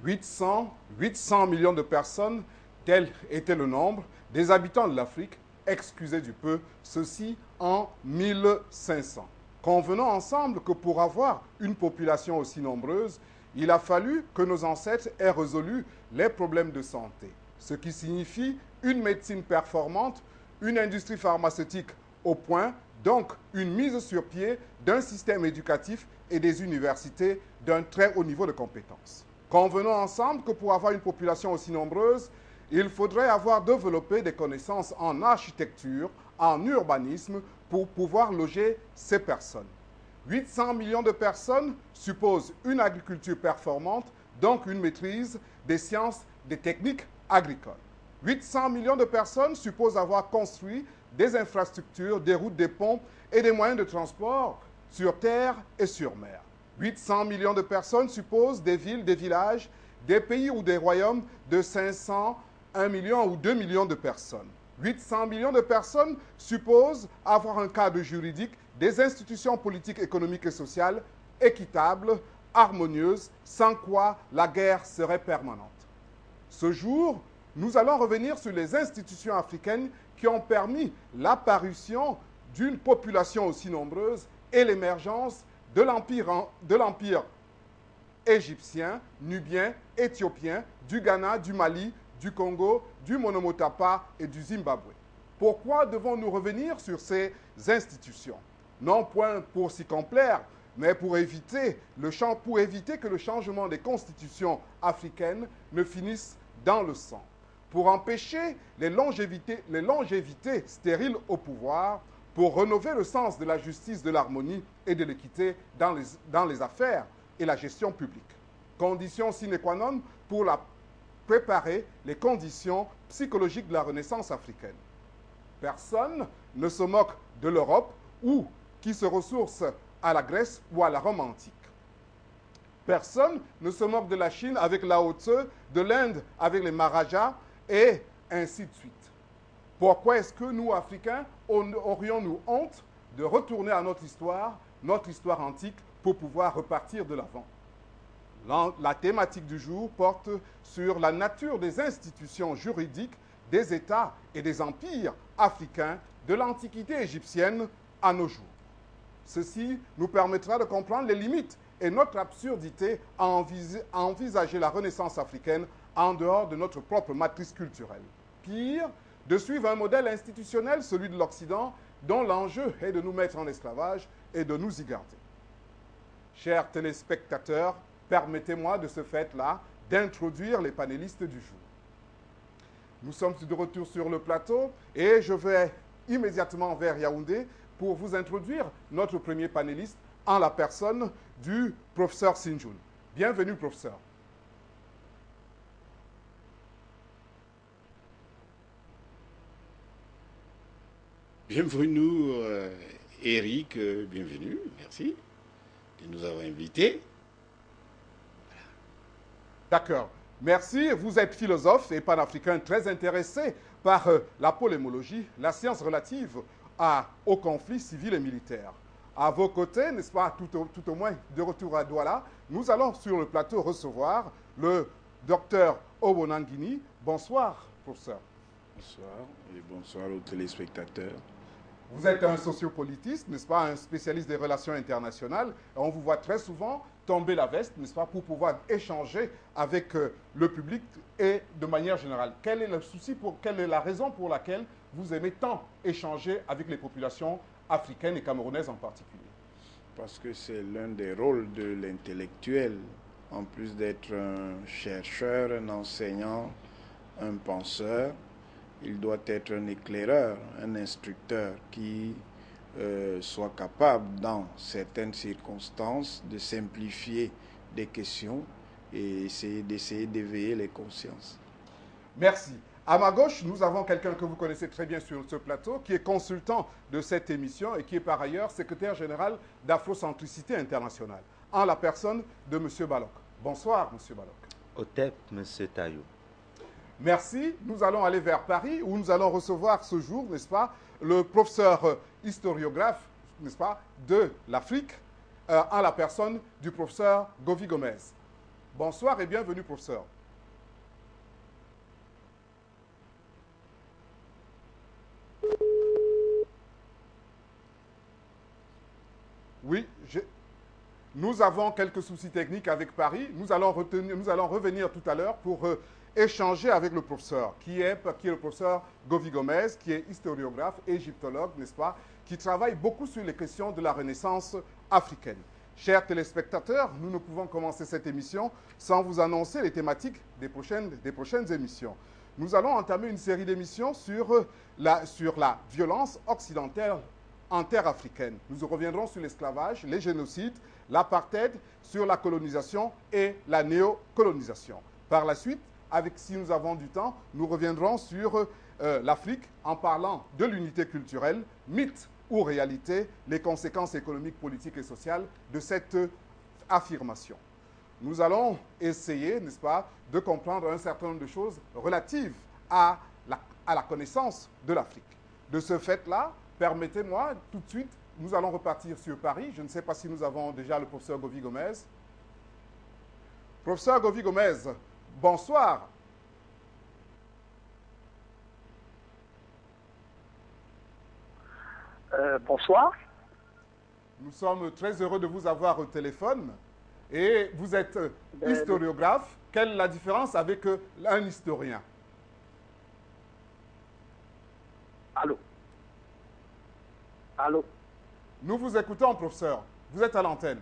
800 millions de personnes, tel était le nombre des habitants de l'Afrique, excusez du peu, ceci en 1500. Convenons ensemble que pour avoir une population aussi nombreuse, il a fallu que nos ancêtres aient résolu les problèmes de santé, ce qui signifie une médecine performante, une industrie pharmaceutique au point, donc une mise sur pied d'un système éducatif et des universités d'un très haut niveau de compétences. Convenons ensemble que pour avoir une population aussi nombreuse, il faudrait avoir développé des connaissances en architecture, en urbanisme, pour pouvoir loger ces personnes. 800 millions de personnes supposent une agriculture performante, donc une maîtrise des sciences, des techniques agricoles. 800 millions de personnes supposent avoir construit des infrastructures, des routes, des ponts et des moyens de transport sur terre et sur mer. 800 millions de personnes supposent des villes, des villages, des pays ou des royaumes de 500, 1 million ou 2 millions de personnes. 800 millions de personnes supposent avoir un cadre juridique, des institutions politiques, économiques et sociales équitables, harmonieuses, sans quoi la guerre serait permanente. Ce jour, nous allons revenir sur les institutions africaines qui ont permis l'apparition d'une population aussi nombreuse et l'émergence de l'empire égyptien, nubien, éthiopien, du Ghana, du Mali, du Congo, du Monomotapa et du Zimbabwe. Pourquoi devons-nous revenir sur ces institutions? Non point pour s'y complaire, mais pour éviter que le changement des constitutions africaines ne finisse dans le sang, pour empêcher les longévités stériles au pouvoir, pour rénover le sens de la justice, de l'harmonie et de l'équité dans les affaires et la gestion publique. Condition sine qua non pour préparer les conditions psychologiques de la Renaissance africaine. Personne ne se moque de l'Europe ou qui se ressource à la Grèce ou à la Rome antique. Personne ne se moque de la Chine avec Lao Tse, de l'Inde avec les Maharajas et ainsi de suite. Pourquoi est-ce que nous, Africains, aurions-nous honte de retourner à notre histoire antique, pour pouvoir repartir de l'avant? La thématique du jour porte sur la nature des institutions juridiques des États et des empires africains de l'Antiquité égyptienne à nos jours. Ceci nous permettra de comprendre les limites et notre absurdité à envisager la Renaissance africaine en dehors de notre propre matrice culturelle. Pire, de suivre un modèle institutionnel, celui de l'Occident, dont l'enjeu est de nous mettre en esclavage et de nous y garder. Chers téléspectateurs, permettez-moi de ce fait-là d'introduire les panélistes du jour. Nous sommes de retour sur le plateau et je vais immédiatement vers Yaoundé pour vous introduire notre premier panéliste en la personne du professeur Sinjoun. Bienvenue, professeur. Bienvenue, Eric, bienvenue, merci de nous avoir invités. D'accord. Merci. Vous êtes philosophe et panafricain très intéressé par la polémologie, la science relative aux conflits civils et militaires. À vos côtés, n'est-ce pas, tout au moins de retour à Douala, nous allons sur le plateau recevoir le docteur Obonangini. Bonsoir, professeur. Bonsoir et bonsoir aux téléspectateurs. Vous êtes un sociopolitiste, n'est-ce pas, un spécialiste des relations internationales. On vous voit très souvent tomber la veste, n'est-ce pas, pour pouvoir échanger avec le public et de manière générale. Quel est le souci, quelle est la raison pour laquelle vous aimez tant échanger avec les populations africaines et camerounaises en particulier? Parce que c'est l'un des rôles de l'intellectuel, en plus d'être un chercheur, un enseignant, un penseur. Il doit être un éclaireur, un instructeur qui soit capable, dans certaines circonstances, de simplifier des questions et d'essayer d'éveiller les consciences. Merci. À ma gauche, nous avons quelqu'un que vous connaissez très bien sur ce plateau, qui est consultant de cette émission et qui est par ailleurs secrétaire général d'Afrocentricité internationale, en la personne de M. Balok. Bonsoir, M. Balok. Otep, M. Tayo. Merci. Nous allons aller vers Paris où nous allons recevoir ce jour, n'est-ce pas, le professeur historiographe, n'est-ce pas, de l'Afrique, en la personne du professeur Govi Gomez. Bonsoir et bienvenue, professeur. Oui, nous avons quelques soucis techniques avec Paris. Nous allons revenir tout à l'heure pour échanger avec le professeur, qui est le professeur Govy Gomez, qui est historiographe, égyptologue, n'est-ce pas, qui travaille beaucoup sur les questions de la Renaissance africaine. Chers téléspectateurs, nous ne pouvons commencer cette émission sans vous annoncer les thématiques des prochaines émissions. Nous allons entamer une série d'émissions sur la violence occidentale en terre africaine. Nous reviendrons sur l'esclavage, les génocides, l'apartheid, sur la colonisation et la néocolonisation. Par la suite, si nous avons du temps, nous reviendrons sur l'Afrique en parlant de l'unité culturelle, mythe ou réalité, les conséquences économiques, politiques et sociales de cette affirmation. Nous allons essayer, n'est-ce pas, de comprendre un certain nombre de choses relatives à la connaissance de l'Afrique. De ce fait-là, permettez-moi tout de suite, nous allons repartir sur Paris. Je ne sais pas si nous avons déjà le professeur Govy Gomez. Professeur Govy Gomez, bonsoir. Bonsoir. Nous sommes très heureux de vous avoir au téléphone. Et vous êtes historiographe. Quelle est la différence avec un historien? Allô? Allô? Nous vous écoutons, professeur. Vous êtes à l'antenne.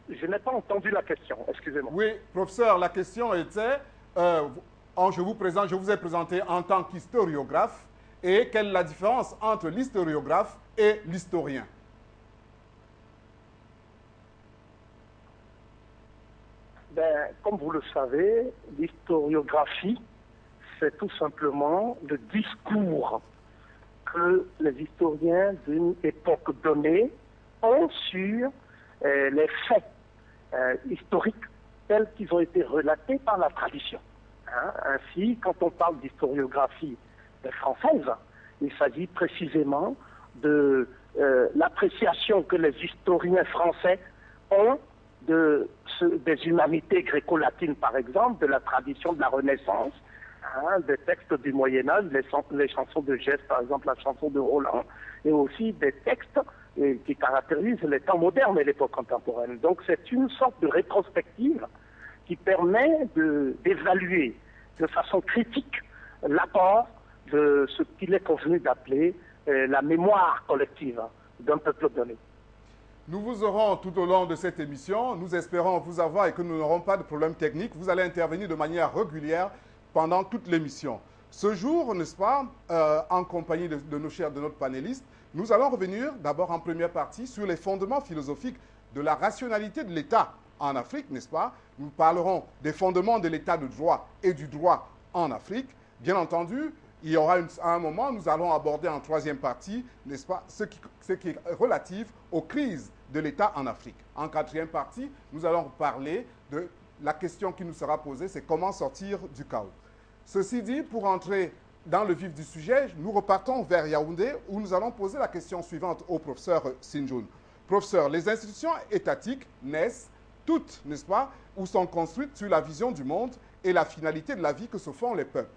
Je n'ai pas entendu la question, excusez-moi. Oui, professeur, la question était, je vous ai présenté en tant qu'historiographe, et quelle est la différence entre l'historiographe et l'historien? Comme vous le savez, l'historiographie, c'est tout simplement le discours que les historiens d'une époque donnée ont sur les faits historiques tels qu'ils ont été relatés par la tradition. Ainsi, quand on parle d'historiographie française, il s'agit précisément de l'appréciation que les historiens français ont des humanités gréco-latines, par exemple, de la tradition de la Renaissance, des textes du Moyen-Âge, les chansons de Geste, par exemple, la chanson de Roland, et aussi des textes qui caractérisent les temps modernes et l'époque contemporaine. Donc c'est une sorte de rétrospective qui permet d'évaluer de façon critique l'apport de ce qu'il est convenu d'appeler la mémoire collective d'un peuple donné. Nous vous aurons tout au long de cette émission. Nous espérons vous avoir et que nous n'aurons pas de problème technique. Vous allez intervenir de manière régulière pendant toute l'émission. Ce jour, n'est-ce pas, en compagnie de notre panéliste, nous allons revenir d'abord en première partie sur les fondements philosophiques de la rationalité de l'État en Afrique, n'est-ce pas? Nous parlerons des fondements de l'État de droit et du droit en Afrique. Bien entendu, il y aura à un moment, nous allons aborder en troisième partie, n'est-ce pas, ce qui est relatif aux crises de l'État en Afrique. En quatrième partie, nous allons parler de la question qui nous sera posée, c'est comment sortir du chaos. Ceci dit, pour entrer dans le vif du sujet, nous repartons vers Yaoundé où nous allons poser la question suivante au professeur Sinjoun. Professeur, les institutions étatiques naissent toutes, n'est-ce pas, ou sont construites sur la vision du monde et la finalité de la vie que se font les peuples.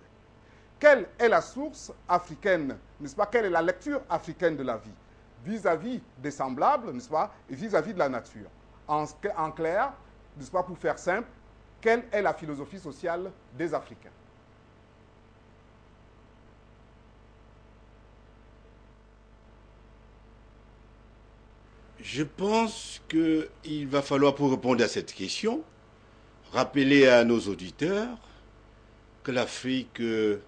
Quelle est la source africaine, n'est-ce pas, quelle est la lecture africaine de la vie vis-à-vis des semblables, n'est-ce pas, et vis-à-vis de la nature? En clair, n'est-ce pas, pour faire simple, quelle est la philosophie sociale des Africains? Je pense qu'il va falloir, pour répondre à cette question, rappeler à nos auditeurs que l'Afrique est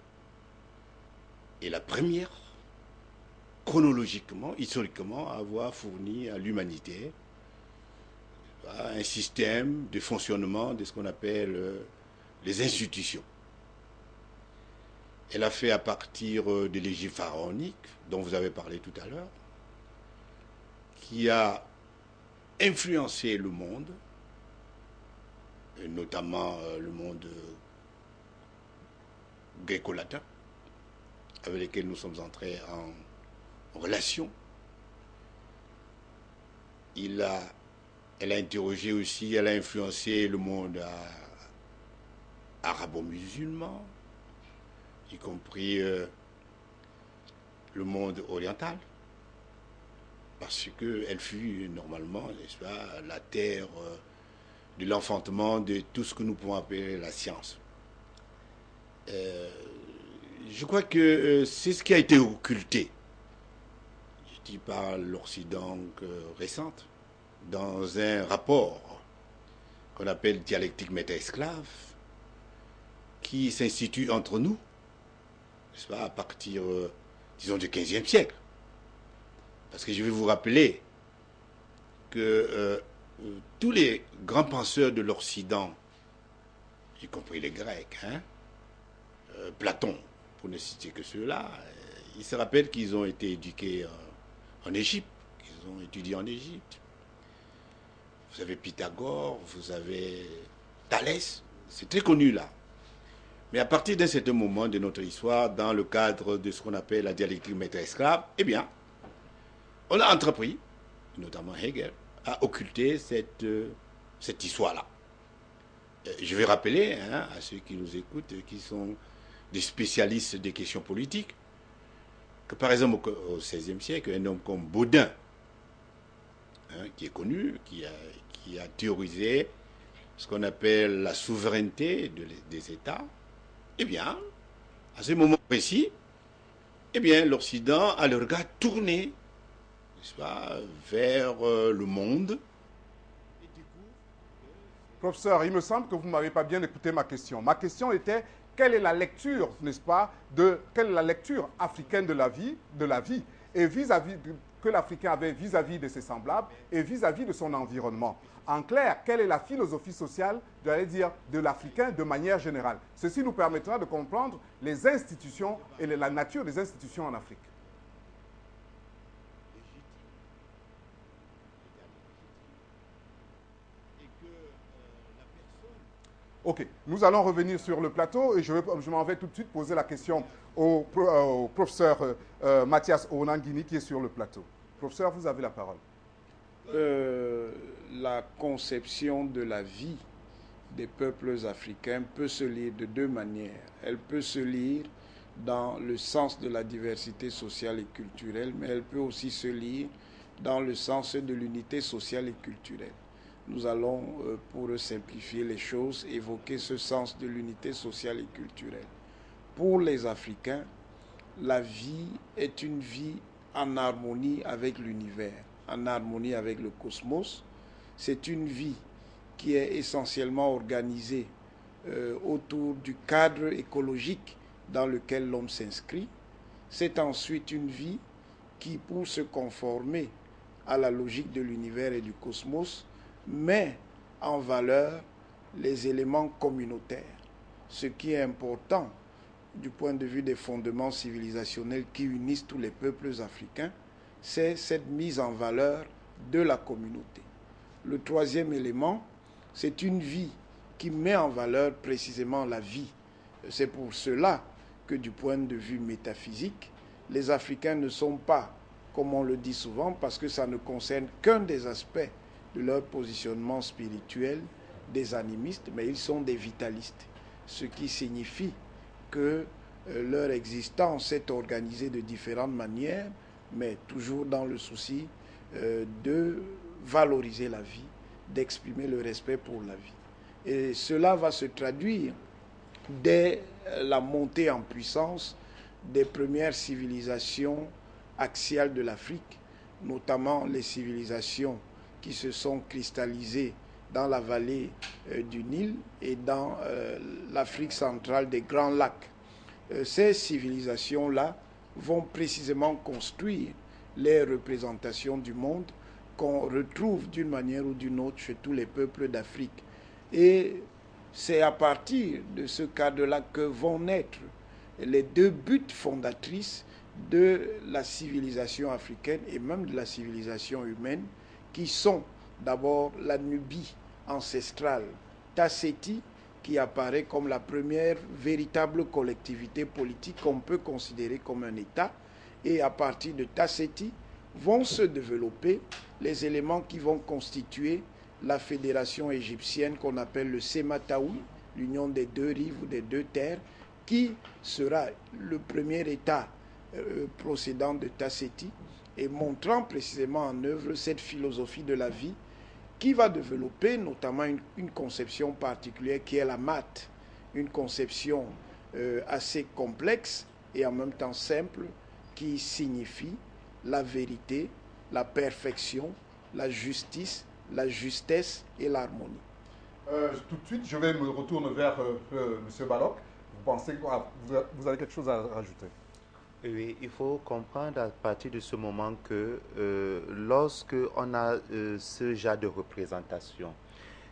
la première, chronologiquement, historiquement, à avoir fourni à l'humanité un système de fonctionnement de ce qu'on appelle les institutions. Elle a fait à partir de l'Égypte pharaonique, dont vous avez parlé tout à l'heure, qui a influencé le monde, et notamment le monde gréco-latin, avec lequel nous sommes entrés en relation. Il a Elle a interrogé aussi, elle a influencé le monde arabo-musulman, y compris le monde oriental, parce qu'elle fut normalement, n'est-ce pas, la terre de l'enfantement de tout ce que nous pouvons appeler la science. Je crois que c'est ce qui a été occulté, je dis par l'Occident récente, dans un rapport qu'on appelle dialectique maître-esclave, qui s'institue entre nous, n'est-ce pas, à partir, disons, du XVe siècle. Parce que je vais vous rappeler que tous les grands penseurs de l'Occident, y compris les Grecs, Platon, pour ne citer que ceux-là, ils se rappellent qu'ils ont été éduqués en Égypte, qu'ils ont étudié en Égypte. Vous avez Pythagore, vous avez Thalès, c'est très connu là. Mais à partir d'un certain moment de notre histoire, dans le cadre de ce qu'on appelle la dialectique maître-esclave, eh bien, on a entrepris, notamment Hegel, à occulter cette histoire-là. Je vais rappeler à ceux qui nous écoutent, qui sont des spécialistes des questions politiques, que par exemple au XVIe siècle, un homme comme Baudin, qui est connu, qui a théorisé ce qu'on appelle la souveraineté des États, eh bien, à ce moment précis, eh bien, l'Occident a le regard tourné, n'est-ce pas, vers le monde. Professeur, il me semble que vous ne m'avez pas bien écouté ma question. Ma question était, quelle est la lecture, n'est-ce pas, quelle est la lecture africaine de la vie, et vis-à-vis que l'Africain avait vis-à-vis de ses semblables et vis-à-vis de son environnement. En clair, quelle est la philosophie sociale, j'allais dire, de l'Africain de manière générale. Ceci nous permettra de comprendre les institutions et la nature des institutions en Afrique. Ok, nous allons revenir sur le plateau et je m'en vais tout de suite poser la question au professeur Mathias Onangini qui est sur le plateau. Professeur, vous avez la parole. La conception de la vie des peuples africains peut se lire de deux manières. Elle peut se lire dans le sens de la diversité sociale et culturelle, mais elle peut aussi se lire dans le sens de l'unité sociale et culturelle. Nous allons, pour simplifier les choses, évoquer ce sens de l'unité sociale et culturelle. Pour les Africains, la vie est une vie en harmonie avec l'univers, en harmonie avec le cosmos. C'est une vie qui est essentiellement organisée autour du cadre écologique dans lequel l'homme s'inscrit. C'est ensuite une vie qui, pour se conformer à la logique de l'univers et du cosmos, met en valeur les éléments communautaires. Ce qui est important du point de vue des fondements civilisationnels qui unissent tous les peuples africains, c'est cette mise en valeur de la communauté. Le troisième élément, c'est une vie qui met en valeur précisément la vie. C'est pour cela que du point de vue métaphysique, les Africains ne sont pas, comme on le dit souvent, parce que ça ne concerne qu'un des aspects de leur positionnement spirituel, des animistes, mais ils sont des vitalistes, ce qui signifie que leur existence est organisée de différentes manières, mais toujours dans le souci de valoriser la vie, d'exprimer le respect pour la vie. Et cela va se traduire dès la montée en puissance des premières civilisations axiales de l'Afrique, notamment les civilisations qui se sont cristallisées dans la vallée du Nil et dans l'Afrique centrale des Grands Lacs. Ces civilisations-là vont précisément construire les représentations du monde qu'on retrouve d'une manière ou d'une autre chez tous les peuples d'Afrique. Et c'est à partir de ce cadre-là que vont naître les deux buts fondatrices de la civilisation africaine et même de la civilisation humaine, qui sont d'abord la Nubie ancestrale, Tasseti, qui apparaît comme la première véritable collectivité politique qu'on peut considérer comme un État, et à partir de Tasseti vont se développer les éléments qui vont constituer la fédération égyptienne qu'on appelle le Semataoui, l'union des deux rives ou des deux terres, qui sera le premier État procédant de Tasseti et montrant précisément en œuvre cette philosophie de la vie qui va développer notamment une conception particulière qui est la maths, une conception assez complexe et en même temps simple qui signifie la vérité, la perfection, la justice, la justesse et l'harmonie. Tout de suite, je vais me retourner vers M. Balok. Vous pensez que vous avez quelque chose à rajouter? Oui, il faut comprendre à partir de ce moment que lorsque on a ce genre de représentation,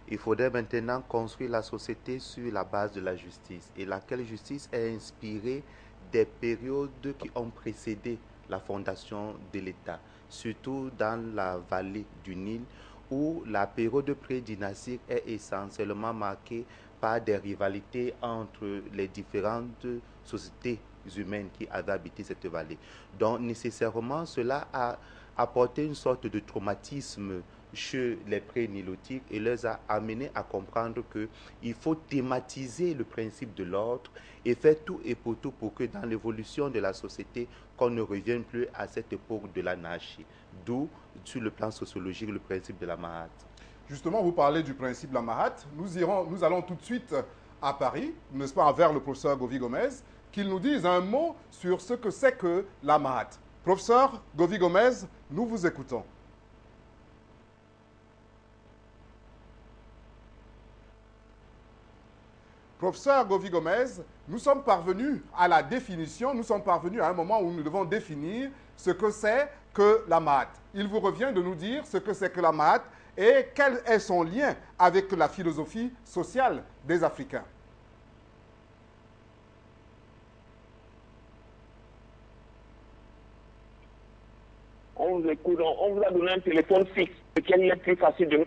il faudrait maintenant construire la société sur la base de la justice. Et laquelle justice est inspirée des périodes qui ont précédé la fondation de l'État, surtout dans la vallée du Nil, où la période pré-dynastique est essentiellement marquée par des rivalités entre les différentes sociétés humaines qui avaient habité cette vallée. Donc nécessairement, cela a apporté une sorte de traumatisme chez les pré-nilotiques et les a amenés à comprendre qu'il faut thématiser le principe de l'ordre et faire tout et pour tout pour que dans l'évolution de la société, qu'on ne revienne plus à cette époque de l'anarchie. D'où, sur le plan sociologique, le principe de la Mahat. Justement, vous parlez du principe de la Mahat. Nous allons tout de suite à Paris, n'est-ce pas, vers le professeur Govy Gomez, qu'il nous dise un mot sur ce que c'est que la Mahat. Professeur Govy Gomez, nous vous écoutons. Professeur Govy Gomez, nous sommes parvenus à la définition, nous sommes parvenus à un moment où nous devons définir ce que c'est que la Mahat. Il vous revient de nous dire ce que c'est que la Mahat et quel est son lien avec la philosophie sociale des Africains. On vous écoute, on vous a donné un téléphone fixe, lequel est plus facile de...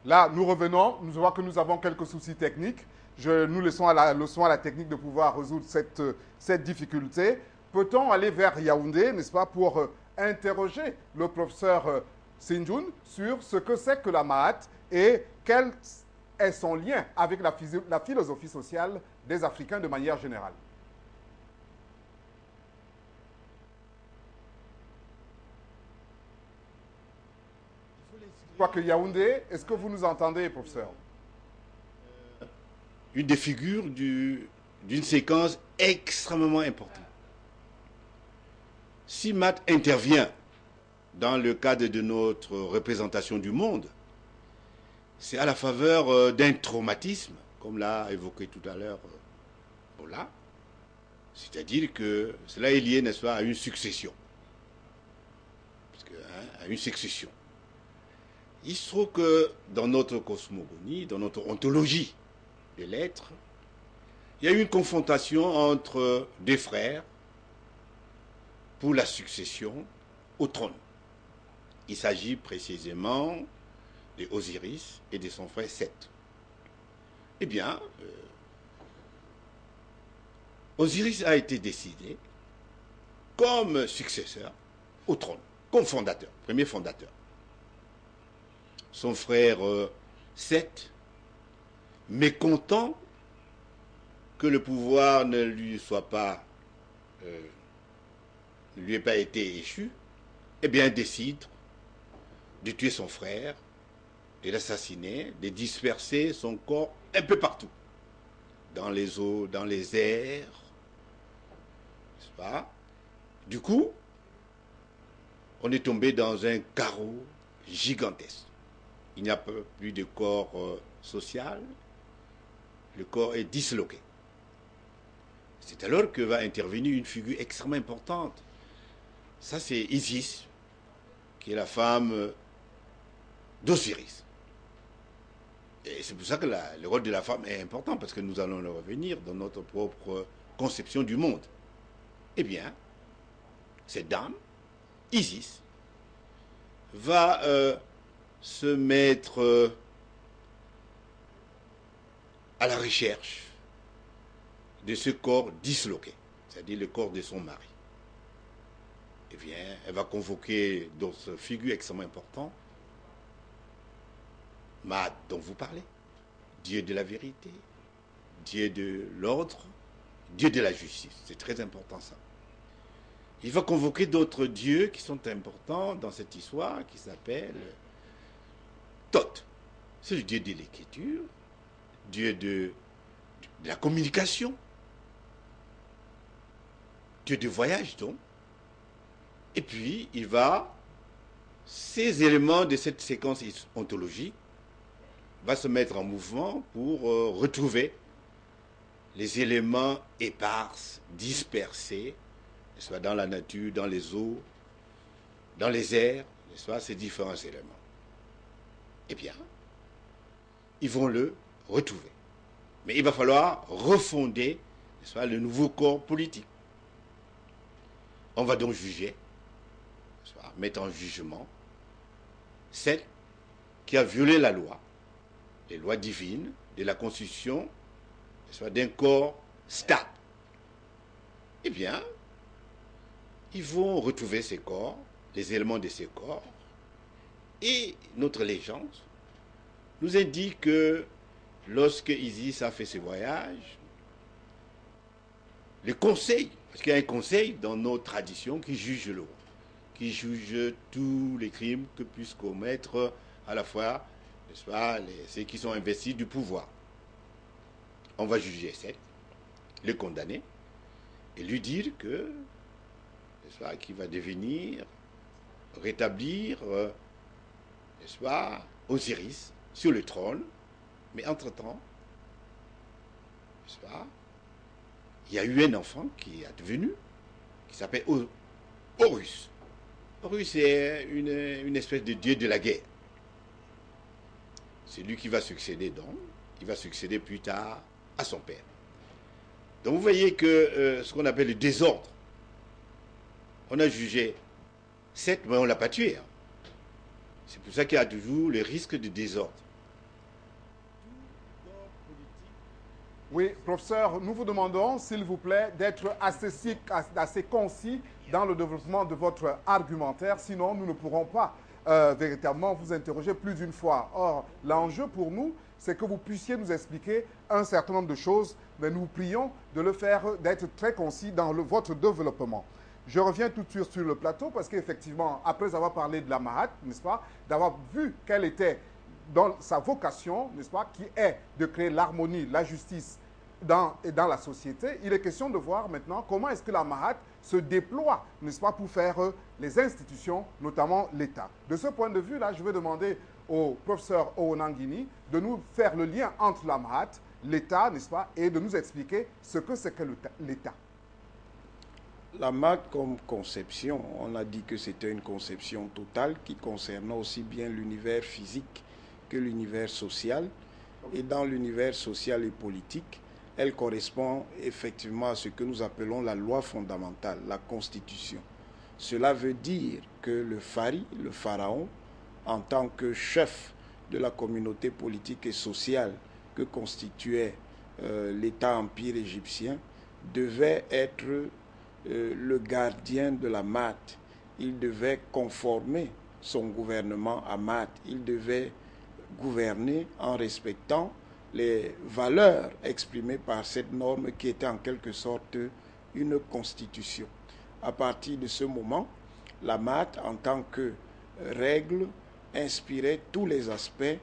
Là, nous revenons, nous voyons que nous avons quelques soucis techniques. Nous laissons à la technique de pouvoir résoudre cette difficulté. Peut-on aller vers Yaoundé, n'est-ce pas, pour interroger le professeur Sinjoun sur ce que c'est que la Mahat et quel est son lien avec la philosophie sociale des Africains de manière générale? Quoique Yaoundé, est-ce que vous nous entendez, professeur? Une des figures d'une séquence extrêmement importante. Si Mahat intervient dans le cadre de notre représentation du monde, c'est à la faveur d'un traumatisme, comme l'a évoqué tout à l'heure Ola. C'est-à-dire que cela est lié, n'est-ce pas, à une succession. À une succession. Il se trouve que dans notre cosmogonie, dans notre ontologie de l'être, il y a eu une confrontation entre deux frères pour la succession au trône. Il s'agit précisément de Osiris et de son frère Seth. Eh bien, Osiris a été décidé comme successeur au trône, comme fondateur, premier fondateur. Son frère Seth, mécontent que le pouvoir ne lui ait pas été échu, eh bien décide de tuer son frère, de l'assassiner, de disperser son corps un peu partout, dans les eaux, dans les airs, n'est-ce pas? Du coup, on est tombé dans un chaos gigantesque. Il n'y a plus de corps social, le corps est disloqué. C'est alors que va intervenir une figure extrêmement importante. Ça, c'est Isis, qui est la femme d'Osiris. Et c'est pour ça que le rôle de la femme est important, parce que nous allons le revenir dans notre propre conception du monde. Eh bien, cette dame, Isis, va se mettre à la recherche de ce corps disloqué, c'est-à-dire le corps de son mari. Eh bien, elle va convoquer d'autres figures extrêmement importantes, Maat dont vous parlez, Dieu de la vérité, Dieu de l'ordre, Dieu de la justice. C'est très important ça. Il va convoquer d'autres dieux qui sont importants dans cette histoire qui s'appelle Thoth. C'est le dieu de l'écriture, Dieu de la communication, Dieu de voyage donc. Et puis il va, ces éléments de cette séquence ontologique va se mettre en mouvement pour retrouver les éléments épars, dispersés, soit dans la nature, dans les eaux, dans les airs, soit ces différents éléments. Eh bien, ils vont le retrouver. Mais il va falloir refonder soit le nouveau corps politique. On va donc juger, soit mettre en jugement celle qui a violé la loi, les lois divines de la Constitution, soit d'un corps stable. Eh bien, ils vont retrouver ces corps, les éléments de ces corps, et notre légende nous indique que lorsque Isis a fait ce voyage, le conseil, parce qu'il y a un conseil dans nos traditions qui juge le roi, qui juge tous les crimes que puissent commettre à la fois, n'est-ce pas, ceux qui sont investis du pouvoir. On va juger Seth, le condamner, et lui dire que, n'est-ce pas, qu'il va devenir, rétablir, n'est-ce pas, Osiris sur le trône, mais entre-temps, n'est-ce pas, il y a eu un enfant qui est advenu, qui s'appelle Horus. Horus est une espèce de dieu de la guerre. C'est lui qui va succéder donc, il va succéder plus tard à son père. Donc vous voyez que ce qu'on appelle le désordre, on a jugé Seth, mais on ne l'a pas tué. Hein. C'est pour ça qu'il y a toujours le risque de désordre. Oui, professeur, nous vous demandons, s'il vous plaît, d'être assez concis dans le développement de votre argumentaire, sinon nous ne pourrons pas véritablement vous interroger plus d'une fois. Or, l'enjeu pour nous, c'est que vous puissiez nous expliquer un certain nombre de choses, mais nous prions de le faire, d'être très concis dans votre développement. Je reviens tout de suite sur le plateau parce qu'effectivement, après avoir parlé de la Mahat, n'est-ce pas, d'avoir vu quelle était dans sa vocation, n'est-ce pas, qui est de créer l'harmonie, la justice dans la société, il est question de voir maintenant comment est-ce que la Mahat se déploie, n'est-ce pas, pour faire les institutions, notamment l'État. De ce point de vue-là, je vais demander au professeur Oonangini de nous faire le lien entre la Mahat, l'État, n'est-ce pas, et de nous expliquer ce que c'est que l'État. La Mahat comme conception, on a dit que c'était une conception totale qui concernait aussi bien l'univers physique que l'univers social. Et dans l'univers social et politique, elle correspond effectivement à ce que nous appelons la loi fondamentale, la Constitution. Cela veut dire que le pharaon, en tant que chef de la communauté politique et sociale que constituait l'État-empire égyptien, devait être le gardien de la Mahat. Il devait conformer son gouvernement à Mahat. Il devait gouverner en respectant les valeurs exprimées par cette norme qui était en quelque sorte une constitution. À partir de ce moment, la Mahat, en tant que règle, inspirait tous les aspects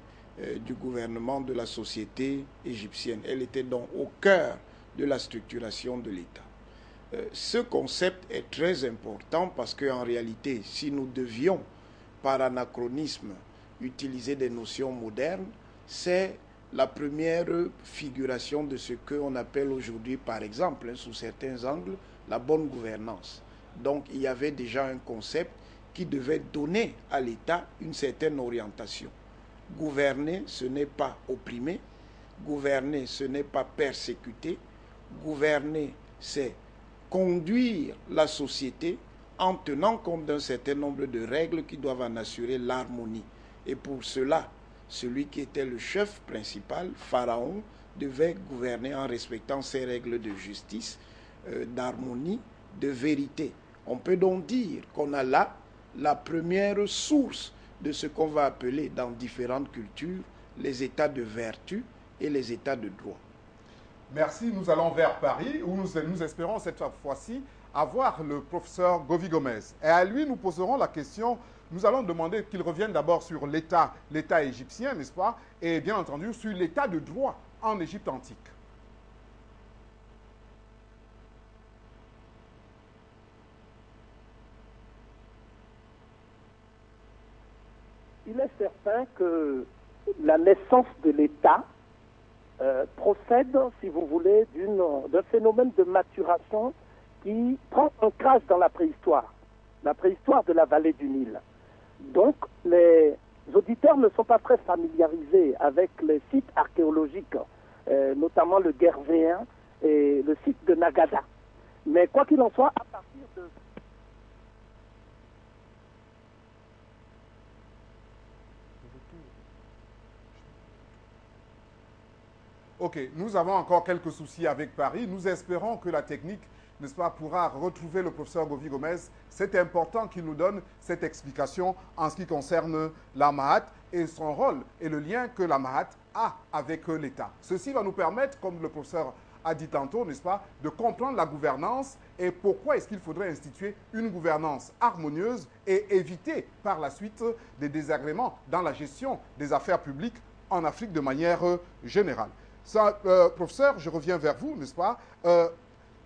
du gouvernement de la société égyptienne. Elle était donc au cœur de la structuration de l'État. Ce concept est très important parce qu'en réalité, si nous devions, par anachronisme, utiliser des notions modernes, c'est la première figuration de ce qu'on appelle aujourd'hui, par exemple, sous certains angles, la bonne gouvernance. Donc il y avait déjà un concept qui devait donner à l'État une certaine orientation. Gouverner, ce n'est pas opprimer. Gouverner, ce n'est pas persécuter. Gouverner, c'est conduire la société en tenant compte d'un certain nombre de règles qui doivent en assurer l'harmonie. Et pour cela, celui qui était le chef principal, Pharaon, devait gouverner en respectant ces règles de justice, d'harmonie, de vérité. On peut donc dire qu'on a là la première source de ce qu'on va appeler dans différentes cultures les états de vertu et les états de droit. Merci, nous allons vers Paris où nous espérons cette fois-ci avoir le professeur Govy Gomez. Et à lui, nous poserons la question, nous allons demander qu'il revienne d'abord sur l'État égyptien, n'est-ce pas? Et bien entendu, sur l'état de droit en Égypte antique. Il est certain que la naissance de l'État procède, si vous voulez, d'un phénomène de maturation qui prend ancrage dans la préhistoire de la vallée du Nil. Donc, les auditeurs ne sont pas très familiarisés avec les sites archéologiques, notamment le Guervéen et le site de Nagada. Mais quoi qu'il en soit, à partir de... Ok, nous avons encore quelques soucis avec Paris. Nous espérons que la technique, n'est-ce pas, pourra retrouver le professeur Govy Gomez. C'est important qu'il nous donne cette explication en ce qui concerne la Mahat et son rôle et le lien que la Mahat a avec l'État. Ceci va nous permettre, comme le professeur a dit tantôt, n'est-ce pas, de comprendre la gouvernance et pourquoi est-ce qu'il faudrait instituer une gouvernance harmonieuse et éviter par la suite des désagréments dans la gestion des affaires publiques en Afrique de manière générale. Ça, professeur, je reviens vers vous, n'est-ce pas?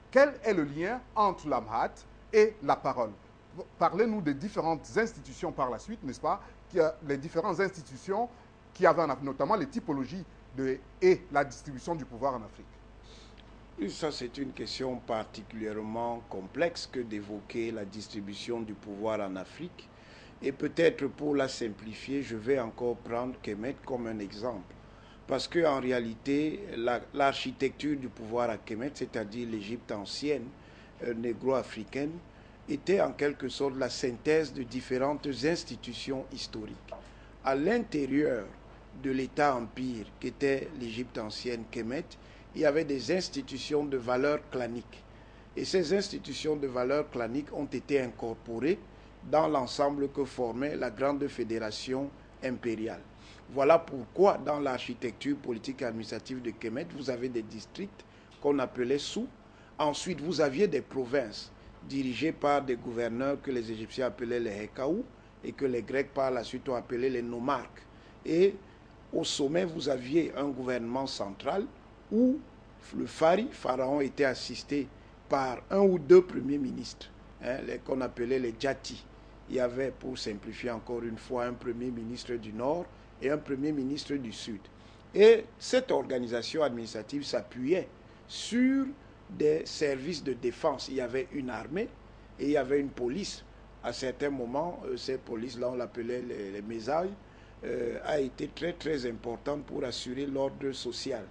Quel est le lien entre la Mahat et la parole? Parlez-nous des différentes institutions par la suite, n'est-ce pas? Les différentes institutions qui avaient notamment les typologies et la distribution du pouvoir en Afrique. Et ça, c'est une question particulièrement complexe que d'évoquer la distribution du pouvoir en Afrique. Et peut-être pour la simplifier, je vais encore prendre Kemet comme un exemple. Parce qu'en réalité, l'architecture du pouvoir à Kemet, c'est-à-dire l'Égypte ancienne, négro-africaine, était en quelque sorte la synthèse de différentes institutions historiques. À l'intérieur de l'État-empire qu'était l'Égypte ancienne Kemet, il y avait des institutions de valeur clanique. Et ces institutions de valeur clanique ont été incorporées dans l'ensemble que formait la grande fédération impériale. Voilà pourquoi dans l'architecture politique et administrative de Kemet, vous avez des districts qu'on appelait sous. Ensuite, vous aviez des provinces dirigées par des gouverneurs que les Égyptiens appelaient les Hekaou et que les Grecs par la suite ont appelé les nomarques. Et au sommet, vous aviez un gouvernement central où le pharaon était assisté par un ou deux premiers ministres, qu'on appelait les Djati. Il y avait, pour simplifier encore une fois, un premier ministre du Nord et un premier ministre du Sud. Et cette organisation administrative s'appuyait sur des services de défense. Il y avait une armée et il y avait une police. À certains moments, ces polices-là, on l'appelait les Mésailles, a été très très importante pour assurer l'ordre social.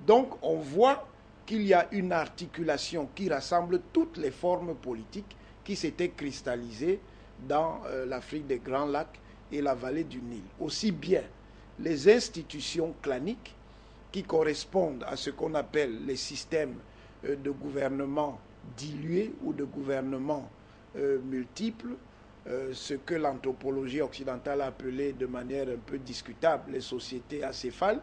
Donc on voit qu'il y a une articulation qui rassemble toutes les formes politiques qui s'étaient cristallisées dans l'Afrique des Grands Lacs et la vallée du Nil. Aussi bien les institutions claniques qui correspondent à ce qu'on appelle les systèmes de gouvernement dilués ou de gouvernement multiples, ce que l'anthropologie occidentale a appelé de manière un peu discutable les sociétés acéphales.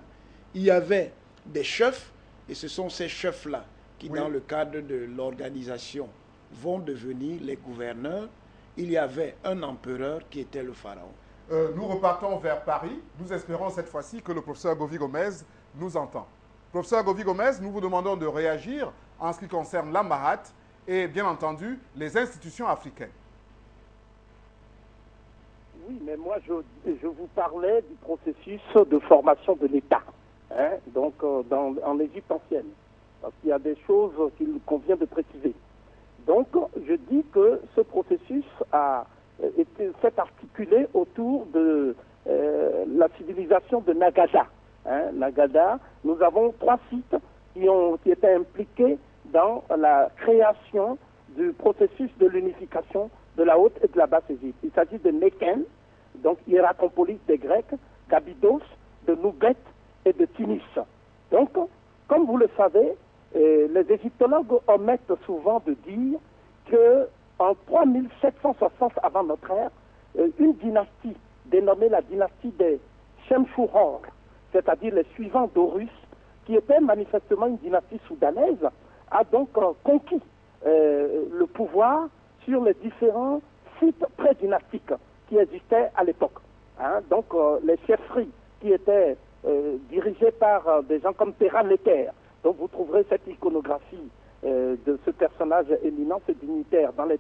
Il y avait des chefs, et ce sont ces chefs-là qui, dans le cadre de l'organisation, vont devenir les gouverneurs. Il y avait un empereur qui était le pharaon. Nous repartons vers Paris. Nous espérons cette fois-ci que le professeur Govy Gomez nous entend. Professeur Govy Gomez, nous vous demandons de réagir en ce qui concerne la Mahat et bien entendu les institutions africaines. Oui, mais moi je vous parlais du processus de formation de l'État, donc en Égypte ancienne, parce qu'il y a des choses qu'il convient de préciser. Donc je dis que ce processus s'est articulé autour de la civilisation de Nagada. Nagada, nous avons 3 sites qui étaient impliqués dans la création du processus de l'unification de la Haute et de la Basse Égypte. Il s'agit de Meken, donc Hierakonpolis des Grecs, d'Abydos, de Noubet et de Tunis. Donc, comme vous le savez, les égyptologues omettent souvent de dire qu'en 3760 avant notre ère, une dynastie dénommée la dynastie des Shemshurhor c'est-à-dire les suivants d'Horus, qui était manifestement une dynastie soudanaise, a donc conquis le pouvoir sur les différents sites pré-dynastiques qui existaient à l'époque. Hein. Donc les chefferies qui étaient dirigées par des gens comme Terra Necker. Donc vous trouverez cette iconographie de ce personnage éminent, ce dignitaire, dans les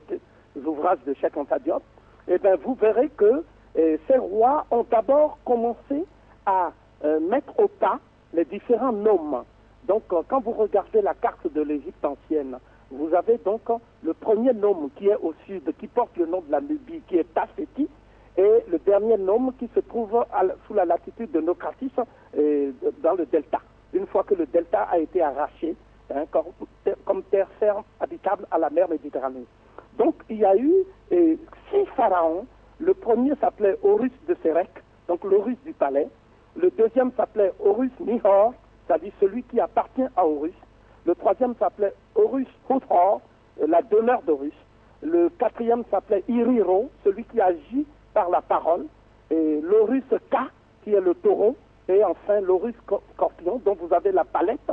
ouvrages de Cheikh Anta Diop. Et bien vous verrez que ces rois ont d'abord commencé à mettre au pas les différents noms. Donc quand vous regardez la carte de l'Égypte ancienne, vous avez donc le premier nom qui est au sud, qui porte le nom de la Nubie, qui est Tafeti, et le dernier nom qui se trouve sous la latitude de Nocratis dans le delta. Une fois que le delta a été arraché, hein, comme terre ferme habitable à la mer Méditerranée. Donc il y a eu 6 pharaons. Le premier s'appelait Horus de Sérec, donc l'Horus du palais. Le deuxième s'appelait Horus Nihor, c'est-à-dire celui qui appartient à Horus. Le troisième s'appelait Horus Huthor, la demeure d'Horus. Le quatrième s'appelait Iriro, celui qui agit par la parole. Et l'Horus Ka, qui est le taureau. Et enfin l'Horus Scorpion, dont vous avez la palette,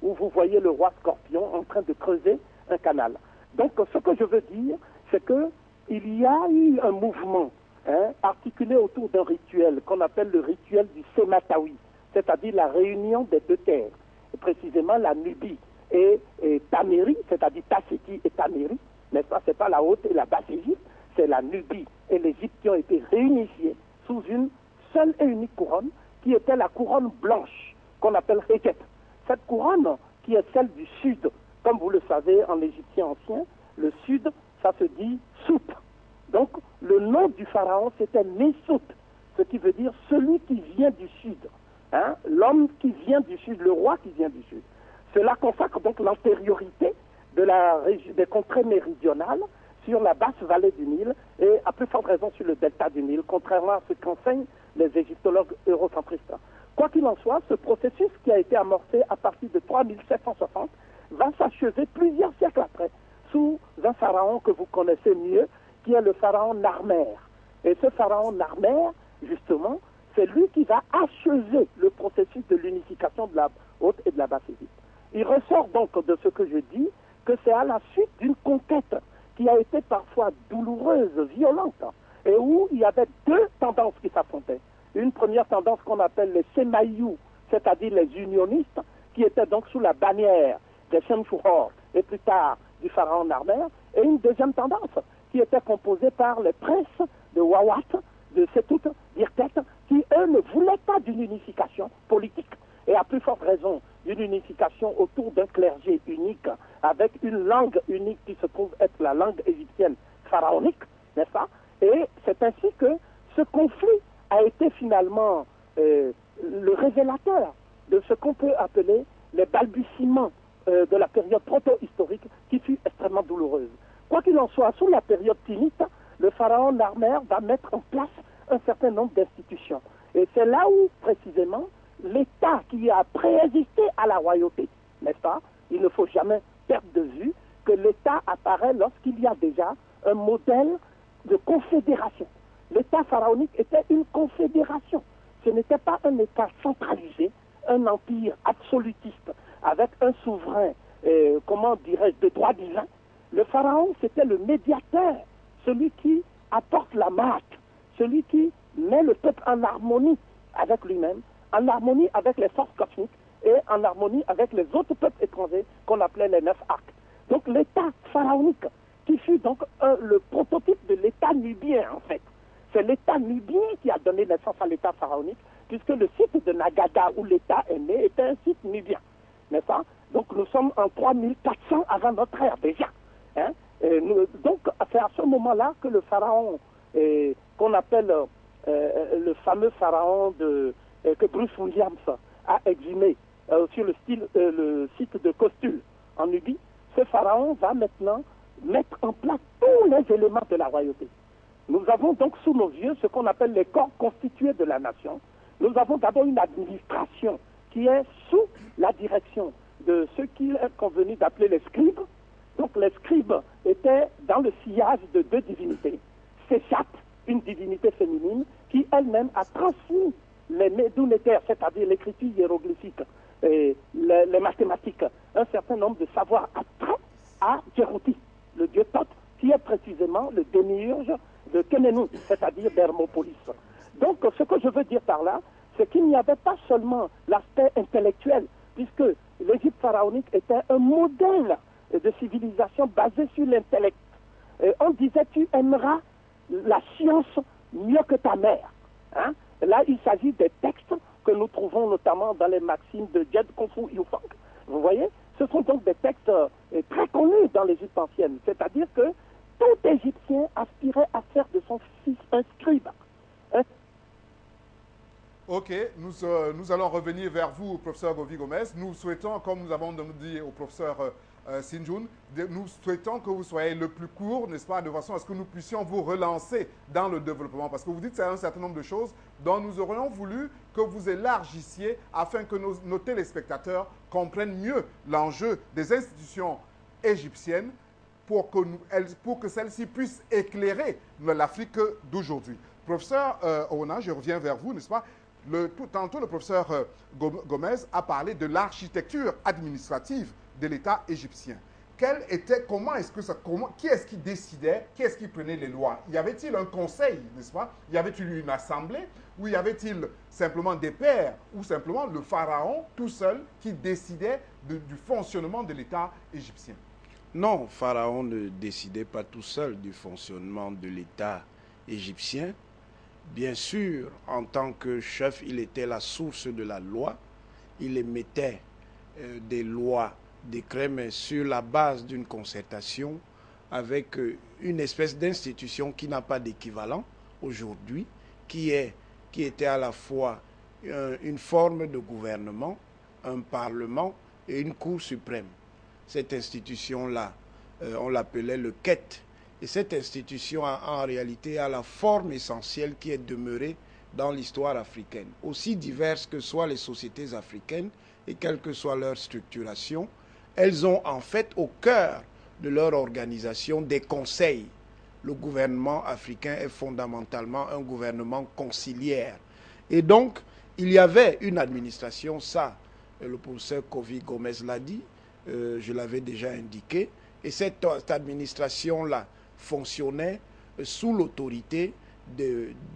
où vous voyez le roi Scorpion en train de creuser un canal. Donc ce que je veux dire, c'est qu'il y a eu un mouvement articulé autour d'un rituel qu'on appelle le rituel du Sematawi, c'est-à-dire la réunion des deux terres, et précisément la Nubie et Taméri, c'est-à-dire Tasseti et Taméri, n'est-ce pas? C'est pas la haute et la basse Égypte, c'est la Nubie et l'Égypte qui ont été réunifiés sous une seule et unique couronne, qui était la couronne blanche, qu'on appelle Heket. Cette couronne, qui est celle du sud, comme vous le savez en égyptien ancien, le sud, ça se dit Sout. Donc, le nom du pharaon, c'était Nessout, ce qui veut dire celui qui vient du sud. Hein? L'homme qui vient du sud, le roi qui vient du sud. Cela consacre donc l'antériorité des contrées méridionales sur la basse vallée du Nil et à plus forte raison sur le delta du Nil, contrairement à ce qu'enseignent les égyptologues eurocentristes. Quoi qu'il en soit, ce processus qui a été amorcé à partir de 3760 va s'achever plusieurs siècles après, sous un pharaon que vous connaissez mieux, qui est le pharaon Narmer. Et ce pharaon Narmer, justement, c'est lui qui va achever le processus de l'unification de la haute et de la basse Égypte. Il ressort donc de ce que je dis que c'est à la suite d'une conquête qui a été parfois douloureuse, violente, et où il y avait deux tendances qui s'affrontaient. Une première tendance qu'on appelle les Semaïou, c'est-à-dire les unionistes, qui étaient donc sous la bannière des Shenfuhor et plus tard du pharaon Narmer, et une deuxième tendance qui était composée par les princes de Wawat, de Setout, d'Irtet, qui eux ne voulaient pas d'une unification politique, et à plus forte raison d'une unification autour d'un clergé unique, avec une langue unique qui se trouve être la langue égyptienne pharaonique, n'est-ce pas? Et c'est ainsi que ce conflit a été finalement le révélateur de ce qu'on peut appeler les balbutiements de la période proto-historique qui fut extrêmement douloureuse. Quoi qu'il en soit, sous la période timide, le pharaon Narmer va mettre en place un certain nombre d'institutions. Et c'est là où, précisément, l'État qui a préexisté à la royauté, n'est-ce pas? Il ne faut jamais perdre de vue que l'État apparaît lorsqu'il y a déjà un modèle de confédération. L'État pharaonique était une confédération. Ce n'était pas un État centralisé, un empire absolutiste, avec un souverain, comment dirais-je, de droit divin. Le pharaon, c'était le médiateur, celui qui apporte la marque, celui qui met le peuple en harmonie avec lui-même, en harmonie avec les forces cosmiques et en harmonie avec les autres peuples étrangers qu'on appelait les 9 arcs. Donc l'État pharaonique, qui fut donc le prototype de l'État nubien en fait. C'est l'État nubien qui a donné naissance à l'État pharaonique, puisque le site de Nagada où l'État est né était un site nubien, n'est-ce pas? Donc nous sommes en 3400 avant notre ère déjà. Hein? Donc c'est à ce moment-là que le pharaon, qu'on appelle le fameux pharaon que Bruce Williams a exhumé sur le site de Costule en Nubie, ce pharaon va maintenant mettre en place tous les éléments de la royauté. Nous avons donc sous nos yeux ce qu'on appelle les corps constitués de la nation. Nous avons d'abord une administration qui est sous la direction de ce qu'il est convenu d'appeler les scribes. Donc les scribes étaient dans le sillage de deux divinités. Séchat, une divinité féminine, qui elle-même a transmis les médounétaires, c'est-à-dire l'écriture hiéroglyphique, et les mathématiques, un certain nombre de savoirs abstraits à Djerouti, le dieu Thoth, qui est précisément le démiurge de Kénénou, c'est-à-dire d'Hermopolis. Donc, ce que je veux dire par là, c'est qu'il n'y avait pas seulement l'aspect intellectuel, puisque l'Égypte pharaonique était un modèle de civilisation basé sur l'intellect. On disait, tu aimeras la science mieux que ta mère. Hein? Là, il s'agit des textes que nous trouvons notamment dans les maximes de Djed Koufu Yufang. Vous voyez, ce sont donc des textes très connus dans l'Égypte ancienne. C'est-à-dire que tout Égyptien aspirait à faire de son fils un scribe. Hein? Ok, nous allons revenir vers vous, professeur Govy Gomez. Nous souhaitons, comme nous avons dit au professeur Sinjoun, nous souhaitons que vous soyez le plus court, n'est-ce pas, de façon à ce que nous puissions vous relancer dans le développement. Parce que vous dites qu'il y a un certain nombre de choses dont nous aurions voulu que vous élargissiez afin que nos téléspectateurs comprennent mieux l'enjeu des institutions égyptiennes pour que celles-ci puissent éclairer l'Afrique d'aujourd'hui. Professeur Oona, je reviens vers vous, n'est-ce pas? Tantôt, le professeur Gomez a parlé de l'architecture administrative de l'État égyptien. Qui est-ce qui décidait, qui est-ce qui prenait les lois? Y avait-il un conseil, n'est-ce pas? Y avait-il une assemblée? Ou y avait-il simplement des pairs? Ou simplement le pharaon tout seul qui décidait du fonctionnement de l'État égyptien? Non, Pharaon ne décidait pas tout seul du fonctionnement de l'État égyptien. Bien sûr, en tant que chef, il était la source de la loi. Il émettait des lois, décrets, mais sur la base d'une concertation avec une espèce d'institution qui n'a pas d'équivalent aujourd'hui, qui était à la fois une forme de gouvernement, un parlement et une cour suprême. Cette institution-là, on l'appelait le Ket. Et cette institution a en réalité la forme essentielle qui est demeurée dans l'histoire africaine. Aussi diverses que soient les sociétés africaines et quelle que soit leur structuration, elles ont en fait au cœur de leur organisation des conseils. Le gouvernement africain est fondamentalement un gouvernement conciliaire. Et donc, il y avait une administration, ça, le professeur Govy Gomez l'a dit, je l'avais déjà indiqué, et cette administration-là fonctionnait sous l'autorité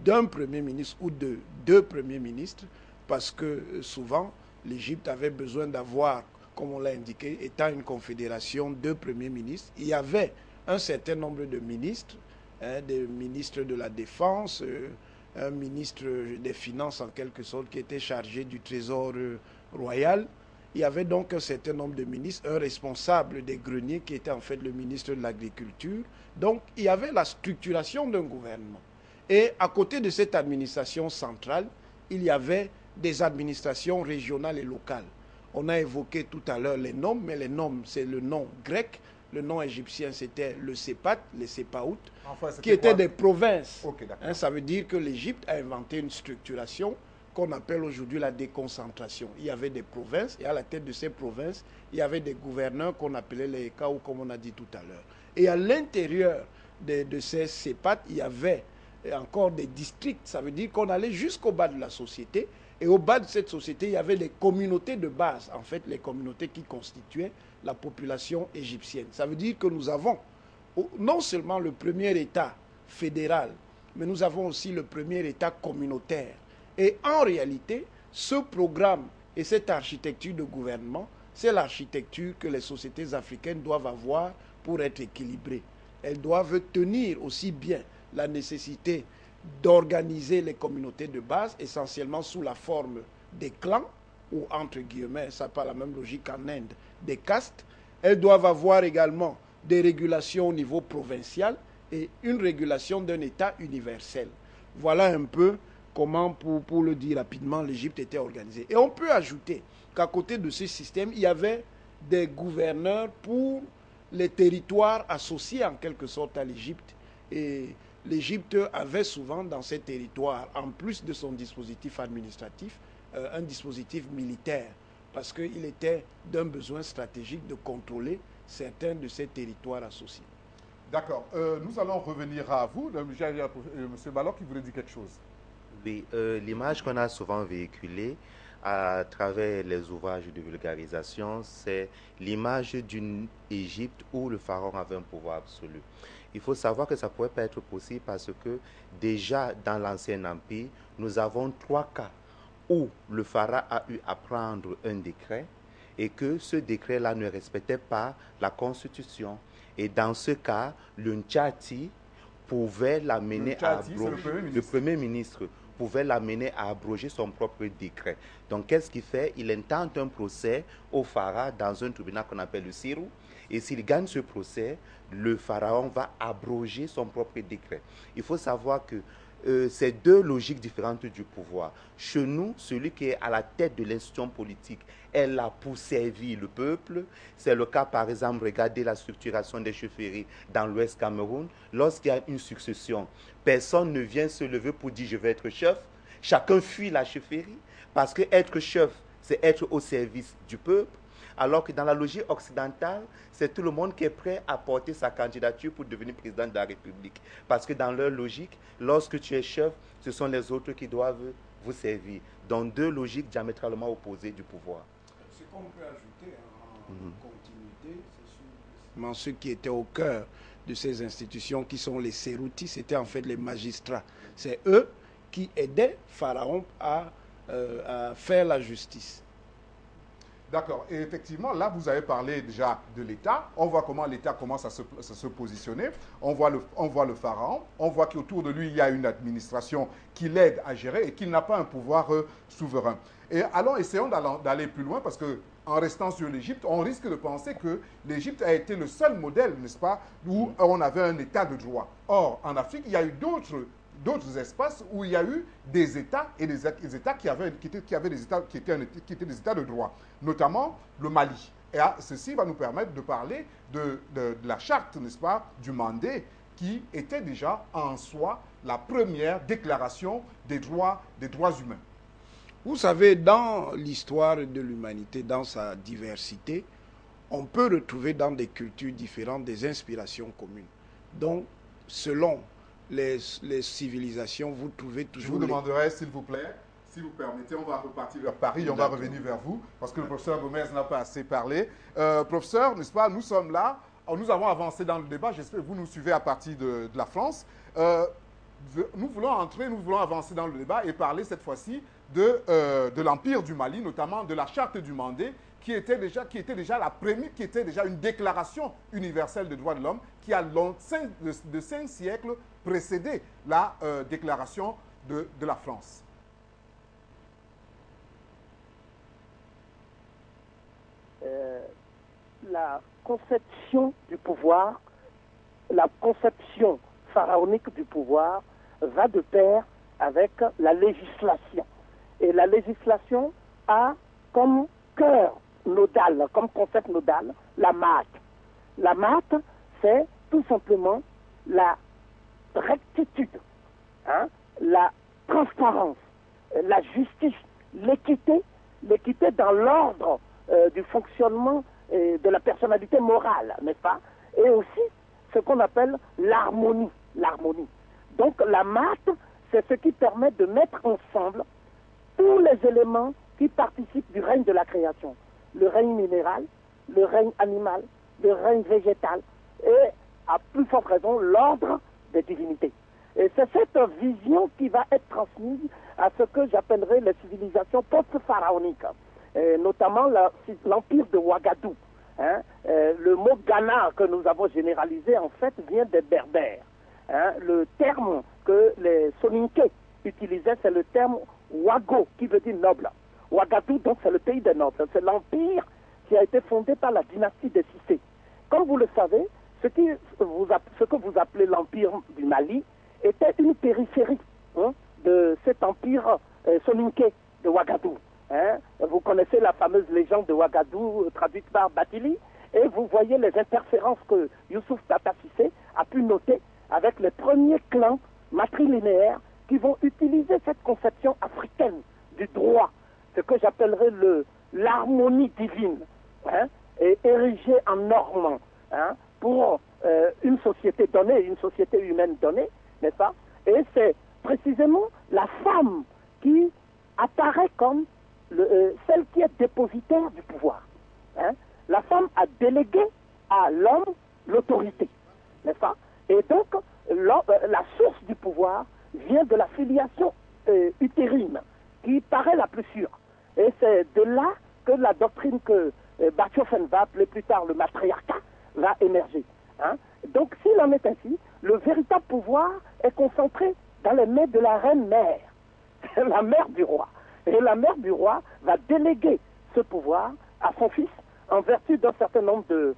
d'un premier ministre ou de deux premiers ministres, parce que souvent, l'Égypte avait besoin d'avoir, comme on l'a indiqué, étant une confédération, deux premiers ministres. Il y avait un certain nombre de ministres, des ministres de la Défense, un ministre des Finances en quelque sorte qui était chargé du trésor royal. Il y avait donc un certain nombre de ministres, un responsable des greniers qui était en fait le ministre de l'Agriculture. Donc il y avait la structuration d'un gouvernement. Et à côté de cette administration centrale, il y avait des administrations régionales et locales. On a évoqué tout à l'heure les noms, mais les noms, c'est le nom grec. Le nom égyptien, c'était le Sepat, les Sepaout, qui étaient des provinces. Okay, ça veut dire que l'Égypte a inventé une structuration qu'on appelle aujourd'hui la déconcentration. Il y avait des provinces, et à la tête de ces provinces, il y avait des gouverneurs qu'on appelait les Eka, ou comme on a dit tout à l'heure. Et à l'intérieur de ces Sepat, il y avait encore des districts. Ça veut dire qu'on allait jusqu'au bas de la société. Et au bas de cette société, il y avait des communautés de base, en fait, les communautés qui constituaient la population égyptienne. Ça veut dire que nous avons non seulement le premier État fédéral, mais nous avons aussi le premier État communautaire. Et en réalité, ce programme et cette architecture de gouvernement, c'est l'architecture que les sociétés africaines doivent avoir pour être équilibrées. Elles doivent tenir aussi bien la nécessité d'organiser les communautés de base, essentiellement sous la forme des clans, ou entre guillemets, ça n'a pas la même logique en Inde, des castes. Elles doivent avoir également des régulations au niveau provincial et une régulation d'un État universel. Voilà un peu comment, pour le dire rapidement, l'Égypte était organisée. Et on peut ajouter qu'à côté de ce système, il y avait des gouverneurs pour les territoires associés en quelque sorte à l'Égypte. Et l'Égypte avait souvent dans ces territoires, en plus de son dispositif administratif, un dispositif militaire, parce qu'il était d'un besoin stratégique de contrôler certains de ces territoires associés. D'accord. Nous allons revenir à vous. M. Balok qui voulait dire quelque chose. Oui, l'image qu'on a souvent véhiculée à travers les ouvrages de vulgarisation, c'est l'image d'une Égypte où le pharaon avait un pouvoir absolu. Il faut savoir que ça ne pourrait pas être possible parce que déjà dans l'Ancien Empire, nous avons 3 cas où le pharaon a eu à prendre un décret et que ce décret-là ne respectait pas la Constitution. Et dans ce cas, le Nchati pouvait l'amener à abroger, le Premier ministre pouvait l'amener à abroger son propre décret. Donc, qu'est-ce qu'il fait? Il intente un procès au pharaon dans un tribunal qu'on appelle le Sirou. Et s'il gagne ce procès, le pharaon va abroger son propre décret. Il faut savoir que c'est 2 logiques différentes du pouvoir. Chez nous, celui qui est à la tête de l'institution politique est là pour servir le peuple. C'est le cas, par exemple, regardez la structuration des chefferies dans l'Ouest Cameroun. Lorsqu'il y a une succession, personne ne vient se lever pour dire « je vais être chef ». Chacun fuit la chefferie parce que être chef, c'est être au service du peuple. Alors que dans la logique occidentale, c'est tout le monde qui est prêt à porter sa candidature pour devenir président de la République. Parce que dans leur logique, lorsque tu es chef, ce sont les autres qui doivent vous servir. Donc 2 logiques diamétralement opposées du pouvoir. Ce qu'on peut ajouter en continuité, c'est ce qui était au cœur de ces institutions qui sont les Seroutis, c'était en fait les magistrats. C'est eux qui aidaient Pharaon à faire la justice. D'accord. Et effectivement, là, vous avez parlé déjà de l'État. On voit comment l'État commence à se positionner. On voit le pharaon. On voit qu'autour de lui, il y a une administration qui l'aide à gérer et qu'il n'a pas un pouvoir souverain. Et alors, essayons d'aller plus loin parce que en restant sur l'Égypte, on risque de penser que l'Égypte a été le seul modèle, n'est-ce pas, où on avait un État de droit. Or, en Afrique, il y a eu d'autres espaces où il y a eu des États et des États qui étaient des États de droit, notamment le Mali. Et ceci va nous permettre de parler de la charte, n'est-ce pas, du Mandé, qui était déjà en soi la première déclaration des droits humains. Vous savez, dans l'histoire de l'humanité, dans sa diversité, on peut retrouver dans des cultures différentes des inspirations communes. Donc, selon les civilisations, vous trouvez toujours... Je vous demanderai, s'il vous plaît, si vous permettez, on va repartir vers Paris et on va revenir vers vous, parce que le professeur Gomez n'a pas assez parlé. Professeur, n'est-ce pas, nous sommes là, nous avons avancé dans le débat, j'espère que vous nous suivez à partir de la France. Nous voulons avancer dans le débat et parler cette fois-ci de l'Empire du Mali, notamment de la charte du Mandé, qui était déjà la première, qui était déjà une déclaration universelle des droits de l'homme qui a de 5 siècles précédé la déclaration de la France. La conception du pouvoir, la conception pharaonique du pouvoir va de pair avec la législation. Et la législation a comme cœur nodal, comme concept nodal, la MAT. La MAT, c'est tout simplement la rectitude, la transparence, la justice, l'équité dans l'ordre du fonctionnement de la personnalité morale, n'est-ce pas? Et aussi ce qu'on appelle l'harmonie. Donc la MAT, c'est ce qui permet de mettre ensemble tous les éléments qui participent du règne de la création. Le règne minéral, le règne animal, le règne végétal et, à plus forte raison, l'ordre des divinités. Et c'est cette vision qui va être transmise à ce que j'appellerais les civilisations post-pharaoniques, notamment l'empire de Ouagadougou. Le mot Ghana que nous avons généralisé, en fait, vient des Berbères. Le terme que les Soninké utilisaient, c'est le terme Ouago, qui veut dire noble. Ouagadougou, donc, c'est le pays des nobles. C'est l'empire qui a été fondé par la dynastie des Cissé. Comme vous le savez, ce que vous appelez l'empire du Mali était une périphérie de cet empire Soninké de Ouagadougou. Vous connaissez la fameuse légende de Ouagadougou traduite par Batili, et vous voyez les interférences que Youssouf Tata Cissé a pu noter avec les premiers clans matrilinéaires qui vont utiliser cette conception africaine du droit, ce que j'appellerais l'harmonie divine, et érigée en norme pour une société donnée, une société humaine donnée, n'est-ce pas? Et c'est précisément la phase femme qui apparaît comme celle qui est dépositaire du pouvoir. Hein. La femme a délégué à l'homme l'autorité, n'est-ce pas? Et donc, la source du pouvoir vient de la filiation utérine, qui paraît la plus sûre. Et c'est de là que la doctrine que Bachofen va appeler plus tard le matriarcat va émerger. Hein. Donc, s'il en est ainsi, le véritable pouvoir est concentré dans les mains de la reine-mère, la mère du roi. Et la mère du roi va déléguer ce pouvoir à son fils en vertu d'un certain nombre de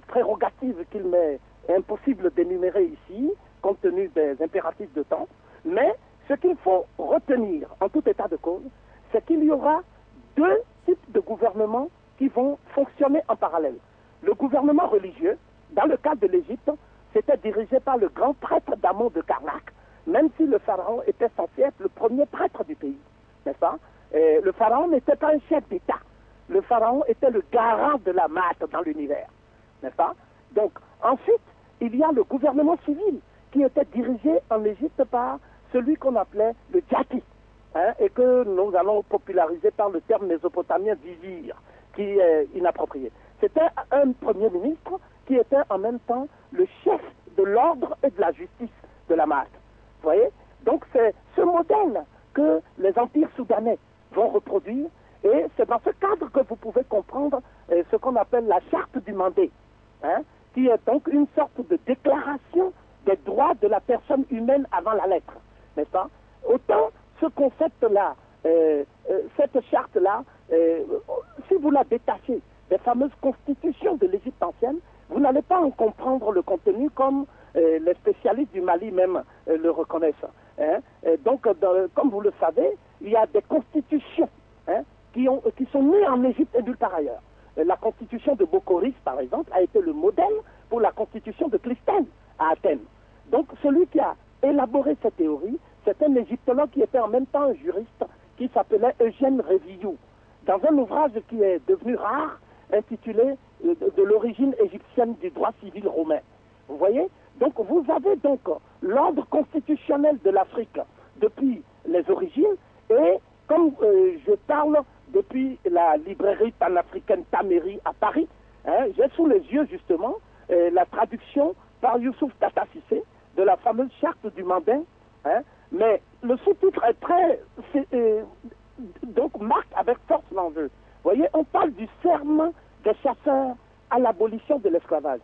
prérogatives qu'il m'est impossible d'énumérer ici, compte tenu des impératifs de temps. Mais ce qu'il faut retenir en tout état de cause, c'est qu'il y aura deux types de gouvernements qui vont fonctionner en parallèle. Le gouvernement religieux, dans le cas de l'Égypte, c'était dirigé par le grand prêtre d'Amon de Karnak, même si le pharaon était censé être le premier prêtre du pays, n'est-ce pas? Et le pharaon n'était pas un chef d'État. Le pharaon était le garant de la maths dans l'univers, n'est-ce pas? Donc, ensuite, il y a le gouvernement civil qui était dirigé en Égypte par celui qu'on appelait le Djati, hein, et que nous allons populariser par le terme mésopotamien vizir, qui est inapproprié. C'était un premier ministre qui était en même temps le chef de l'ordre et de la justice de la maths. Vous voyez? Donc, c'est ce modèle que les empires soudanais vont reproduire, et c'est dans ce cadre que vous pouvez comprendre ce qu'on appelle la charte du Mandé, hein, qui est donc une sorte de déclaration des droits de la personne humaine avant la lettre, n'est-ce pas? Autant ce concept-là, cette charte-là, si vous la détachez des fameuses constitutions de l'Égypte ancienne, vous n'allez pas en comprendre le contenu comme les spécialistes du Mali même le reconnaissent. Hein. Donc, comme vous le savez, il y a des constitutions, hein, qui sont nées en Égypte et nulle part ailleurs. La constitution de Bokoris, par exemple, a été le modèle pour la constitution de Clisthène à Athènes. Donc, celui qui a élaboré cette théorie, c'est un égyptologue qui était en même temps un juriste, qui s'appelait Eugène Révillou, dans un ouvrage qui est devenu rare, intitulé de l'origine égyptienne du droit civil romain. Vous voyez? Donc, vous avez donc l'ordre constitutionnel de l'Afrique depuis les origines, et comme je parle depuis la librairie panafricaine Taméry à Paris, hein, j'ai sous les yeux justement la traduction par Youssouf Tata Cissé de la fameuse charte du Mandin, hein, mais le sous-titre est très donc marque avec force l'enjeu. Vous voyez, on parle du serment des chasseurs à l'abolition de l'esclavage.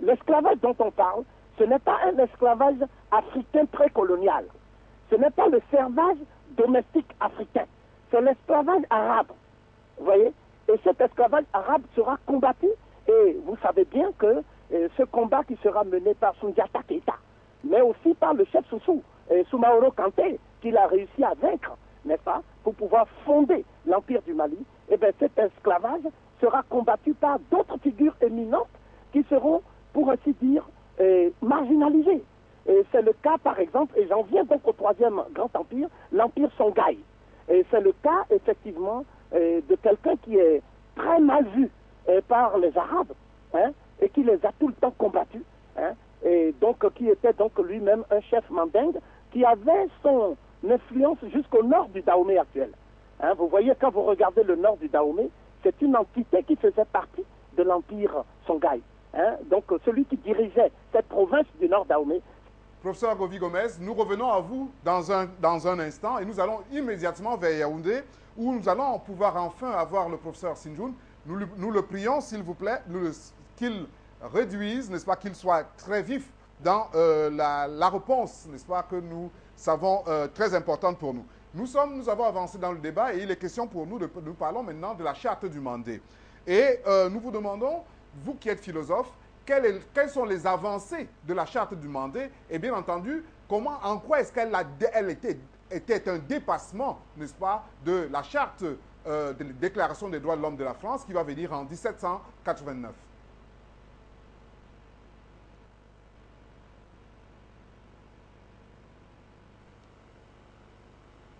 L'esclavage dont on parle, ce n'est pas un esclavage africain précolonial. Ce n'est pas le servage domestique africain. C'est l'esclavage arabe. Vous voyez? Et cet esclavage arabe sera combattu. Et vous savez bien que ce combat qui sera mené par Soundiata Keita, mais aussi par le chef Soussou, Soumaoro Kanté, qu'il a réussi à vaincre, n'est-ce pas, pour pouvoir fonder l'Empire du Mali, et bien cet esclavage sera combattu par d'autres figures éminentes qui seront, pour ainsi dire, marginalisées. Et c'est le cas, par exemple, et j'en viens donc au troisième grand empire, l'Empire Songhai. Et c'est le cas, effectivement, de quelqu'un qui est très mal vu par les Arabes, hein, et qui les a tout le temps combattus, hein, et donc qui était donc lui-même un chef mandingue qui avait son influence jusqu'au nord du Dahomey actuel. Hein, vous voyez, quand vous regardez le nord du Dahomey, c'est une entité qui faisait partie de l'Empire Songhai. Hein, donc celui qui dirigeait cette province du nord Dahomey. Professeur Govi Gomez, nous revenons à vous dans un instant et nous allons immédiatement vers Yaoundé où nous allons pouvoir enfin avoir le professeur Sinjoun. Nous le prions, s'il vous plaît, qu'il réduise, n'est-ce pas, qu'il soit très vif dans la réponse, n'est-ce pas, que nous savons très importante pour nous. Nous avons avancé dans le débat et il est question pour nous, nous parlons maintenant de la charte du Mandé. Et nous vous demandons, vous qui êtes philosophe, quelles sont les avancées de la charte du Mandé et bien entendu, en quoi est-ce qu'elle était un dépassement, n'est-ce pas, de la charte de la Déclaration des droits de l'homme de la France qui va venir en 1789.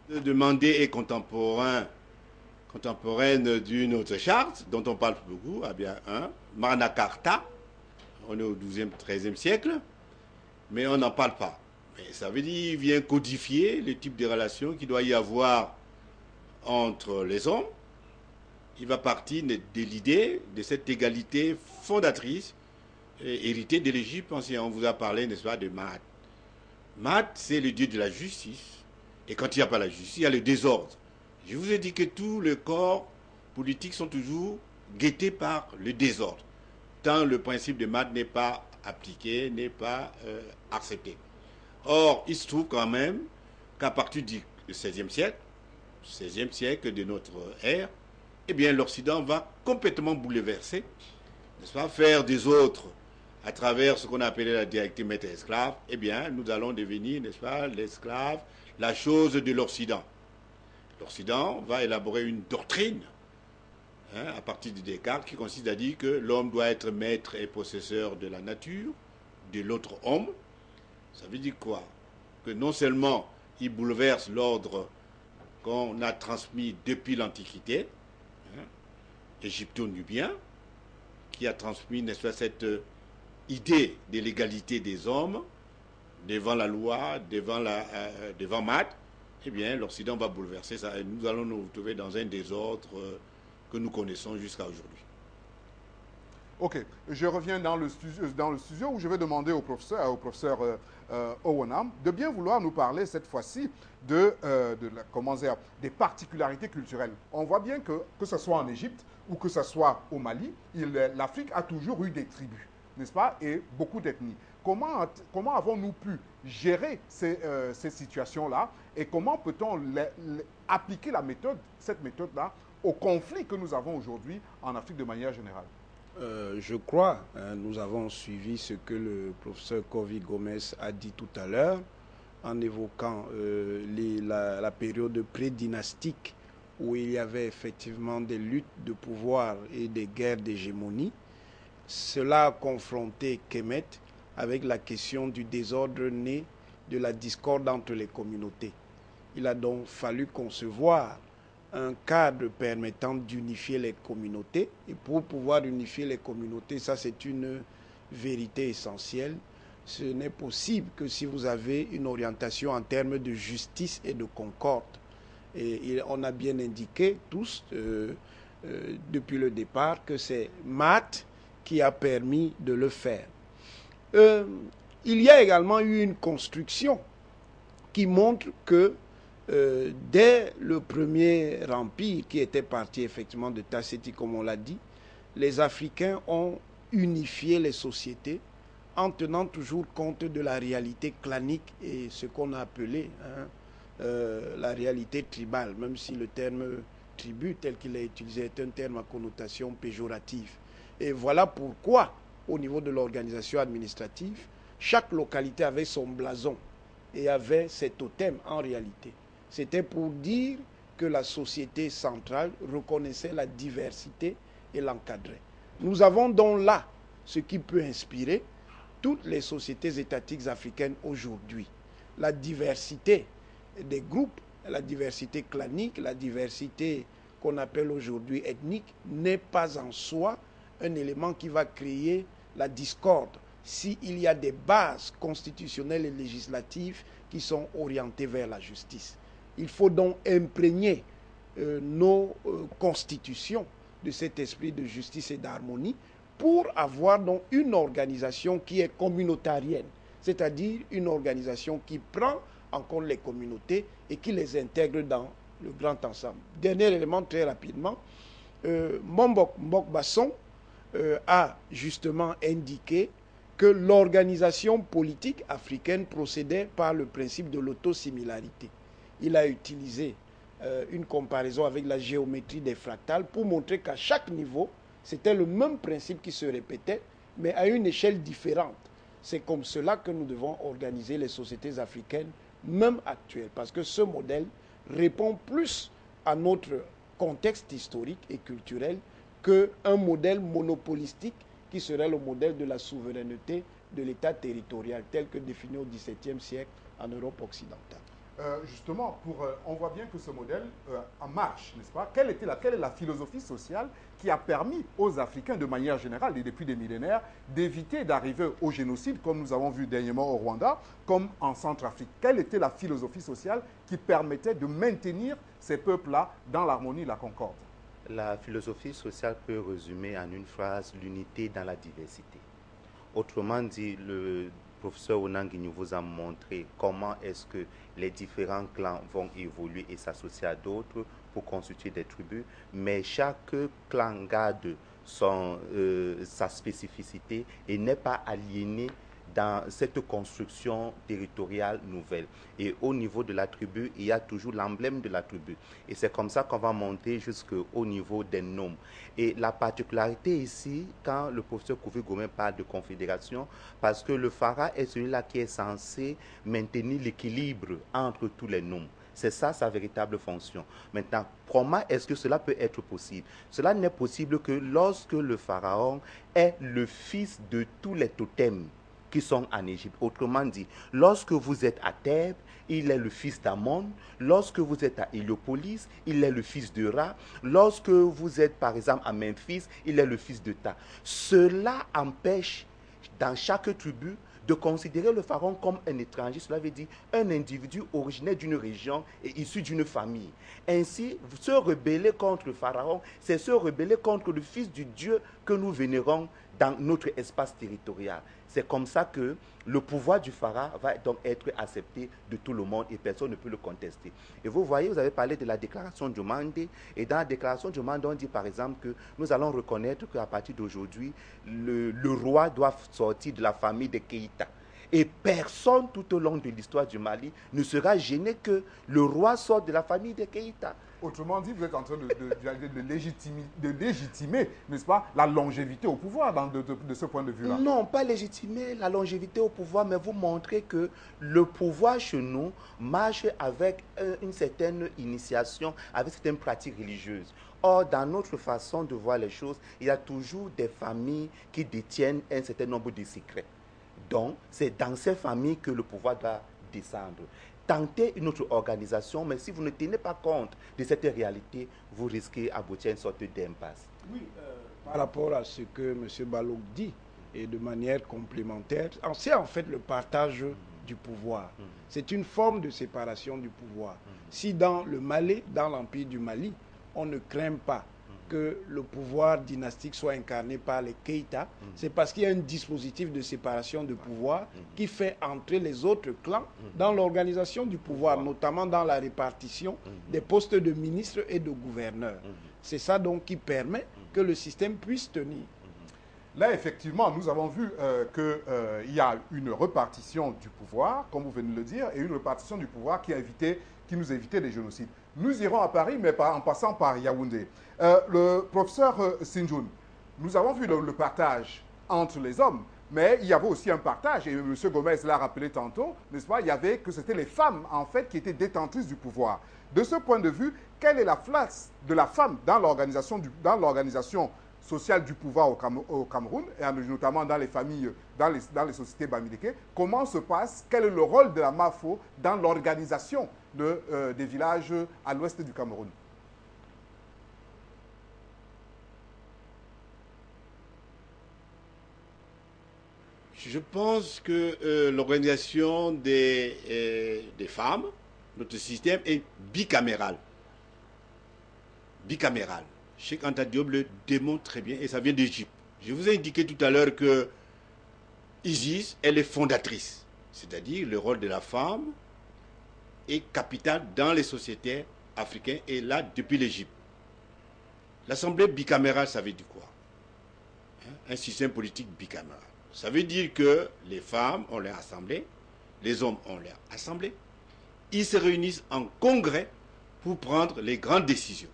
Le Mandé est contemporaine d'une autre charte dont on parle beaucoup, ah bien, Magna Carta. On est au XIIe, XIIIe siècle, mais on n'en parle pas. Mais ça veut dire qu'il vient codifier le type de relation qu'il doit y avoir entre les hommes. Il va partir de l'idée de cette égalité fondatrice héritée de l'Égypte ancienne. On vous a parlé, n'est-ce pas, de Maat. Maat, c'est le dieu de la justice. Et quand il n'y a pas la justice, il y a le désordre. Je vous ai dit que tous les corps politiques sont toujours guettés par le désordre, tant le principe de Maat n'est pas appliqué, n'est pas accepté. Or, il se trouve quand même qu'à partir du XVIe siècle de notre ère, eh bien, l'Occident va complètement bouleverser, n'est-ce pas, faire des autres, à travers ce qu'on appelait la directive maître-esclave, eh bien, nous allons devenir, n'est-ce pas, l'esclave, la chose de l'Occident. L'Occident va élaborer une doctrine, à partir de Descartes, qui consiste à dire que l'homme doit être maître et possesseur de la nature, de l'autre homme. Ça veut dire quoi? Que non seulement il bouleverse l'ordre qu'on a transmis depuis l'Antiquité, égypto-nubien, qui a transmis, n'est-ce pas, cette idée de l'égalité des hommes devant la loi, devant Maat. Eh bien, l'Occident va bouleverser ça et nous allons nous retrouver dans un désordre que nous connaissons jusqu'à aujourd'hui. Ok, je reviens dans le studio où je vais demander au professeur Owenam de bien vouloir nous parler cette fois-ci des particularités culturelles. On voit bien que ce soit en Égypte ou que ce soit au Mali, l'Afrique a toujours eu des tribus, n'est-ce pas, et beaucoup d'ethnies. Comment avons-nous pu gérer ces situations-là et comment peut-on appliquer cette méthode-là aux conflits que nous avons aujourd'hui en Afrique de manière générale? Je crois, nous avons suivi ce que le professeur Kovi Gomez a dit tout à l'heure en évoquant la période pré-dynastique où il y avait effectivement des luttes de pouvoir et des guerres d'hégémonie. Cela a confronté Kemet avec la question du désordre né de la discorde entre les communautés. Il a donc fallu concevoir un cadre permettant d'unifier les communautés. Et pour pouvoir unifier les communautés, ça c'est une vérité essentielle. Ce n'est possible que si vous avez une orientation en termes de justice et de concorde. Et on a bien indiqué tous, depuis le départ, que c'est Maat qui a permis de le faire. Il y a également eu une construction qui montre que dès le premier empire qui était parti effectivement de Tasseti, comme on l'a dit, les Africains ont unifié les sociétés en tenant toujours compte de la réalité clanique et ce qu'on a appelé la réalité tribale, même si le terme tribu tel qu'il est utilisé est un terme à connotation péjorative. Et voilà pourquoi, au niveau de l'organisation administrative, chaque localité avait son blason et avait ses totems en réalité. C'était pour dire que la société centrale reconnaissait la diversité et l'encadrait. Nous avons donc là ce qui peut inspirer toutes les sociétés étatiques africaines aujourd'hui. La diversité des groupes, la diversité clanique, la diversité qu'on appelle aujourd'hui ethnique n'est pas en soi un élément qui va créer la discorde s'il y a des bases constitutionnelles et législatives qui sont orientées vers la justice. Il faut donc imprégner nos constitutions de cet esprit de justice et d'harmonie pour avoir donc une organisation qui est communautarienne, c'est-à-dire une organisation qui prend en compte les communautés et qui les intègre dans le grand ensemble. Dernier élément très rapidement, Mbok Basson a justement indiqué que l'organisation politique africaine procédait par le principe de l'autosimilarité. Il a utilisé une comparaison avec la géométrie des fractales pour montrer qu'à chaque niveau, c'était le même principe qui se répétait, mais à une échelle différente. C'est comme cela que nous devons organiser les sociétés africaines, même actuelles, parce que ce modèle répond plus à notre contexte historique et culturel qu'un modèle monopolistique qui serait le modèle de la souveraineté de l'État territorial tel que défini au XVIIe siècle en Europe occidentale. Justement, on voit bien que ce modèle en marche, n'est-ce pas? Quelle est la philosophie sociale qui a permis aux Africains, de manière générale et depuis des millénaires, d'éviter d'arriver au génocide, comme nous avons vu dernièrement au Rwanda, comme en Centrafrique? Quelle était la philosophie sociale qui permettait de maintenir ces peuples-là dans l'harmonie et la concorde? La philosophie sociale peut résumer en une phrase l'unité dans la diversité. Autrement dit, le professeur Onanguignou vous a montré comment est-ce que les différents clans vont évoluer et s'associer à d'autres pour constituer des tribus, mais chaque clan garde sa spécificité et n'est pas aliéné dans cette construction territoriale nouvelle. Et au niveau de la tribu, il y a toujours l'emblème de la tribu. Et c'est comme ça qu'on va monter jusqu'au niveau des noms. Et la particularité ici, quand le professeur Kofi-Gourmet parle de confédération, parce que le phara est celui-là qui est censé maintenir l'équilibre entre tous les noms. C'est ça sa véritable fonction. Maintenant, comment est-ce que cela peut être possible? Cela n'est possible que lorsque le pharaon est le fils de tous les totems qui sont en Égypte. Autrement dit, lorsque vous êtes à Thèbes, il est le fils d'Amon. Lorsque vous êtes à Héliopolis, il est le fils de Ra. Lorsque vous êtes, par exemple, à Memphis, il est le fils de Ta. Cela empêche, dans chaque tribu, de considérer le pharaon comme un étranger. Cela veut dire un individu originaire d'une région et issu d'une famille. Ainsi, se rebeller contre le pharaon, c'est se rebeller contre le fils du Dieu que nous vénérons dans notre espace territorial. C'est comme ça que le pouvoir du pharaon va donc être accepté de tout le monde et personne ne peut le contester. Et vous voyez, vous avez parlé de la déclaration du Mandé, et dans la déclaration du Mandé, on dit par exemple que nous allons reconnaître qu'à partir d'aujourd'hui, le roi doit sortir de la famille de Keïta. Et personne tout au long de l'histoire du Mali ne sera gêné que le roi sorte de la famille de Keïta. Autrement dit, vous êtes en train de légitimer, n'est-ce pas, la longévité au pouvoir de ce point de vue-là. Non, pas légitimer la longévité au pouvoir, mais vous montrer que le pouvoir chez nous marche avec une certaine initiation, avec certaines pratiques religieuses. Or, dans notre façon de voir les choses, il y a toujours des familles qui détiennent un certain nombre de secrets. Donc, c'est dans ces familles que le pouvoir doit descendre. Tentez une autre organisation, mais si vous ne tenez pas compte de cette réalité, vous risquez d'aboutir à une sorte d'impasse. Oui, par rapport à ce que M. Balog dit, et de manière complémentaire, c'est en fait le partage du pouvoir. C'est une forme de séparation du pouvoir. Si dans le Mali, dans l'Empire du Mali, on ne craint pas que le pouvoir dynastique soit incarné par les Keïta, c'est parce qu'il y a un dispositif de séparation de pouvoir qui fait entrer les autres clans dans l'organisation du pouvoir, notamment dans la répartition des postes de ministres et de gouverneurs. C'est ça donc qui permet que le système puisse tenir. Là, effectivement, nous avons vu qu'il y a une répartition du pouvoir, comme vous venez de le dire, et une répartition du pouvoir qui nous évitait des génocides. Nous irons à Paris, mais en passant par Yaoundé. Le professeur Sinjoun, nous avons vu le partage entre les hommes, mais il y avait aussi un partage, et M. Gomez l'a rappelé tantôt, n'est-ce pas? Il y avait que c'était les femmes, en fait, qui étaient détentrices du pouvoir. De ce point de vue, quelle est la place de la femme dans l'organisation sociale du pouvoir au Cameroun, et notamment dans les familles, dans les sociétés bamileke? Comment se passe, quel est le rôle de la MAFO dans l'organisation des villages à l'ouest du Cameroun? Je pense que l'organisation des femmes, notre système est bicaméral. Bicaméral. Cheikh Anta Diop le démontre très bien et ça vient d'Égypte. Je vous ai indiqué tout à l'heure que Isis, elle est fondatrice. C'est-à-dire le rôle de la femme est capital dans les sociétés africaines et là depuis l'Égypte. L'Assemblée bicamérale, ça veut dire quoi? Un système politique bicaméral. Ça veut dire que les femmes ont leur assemblée, les hommes ont leur assemblée. Ils se réunissent en congrès pour prendre les grandes décisions.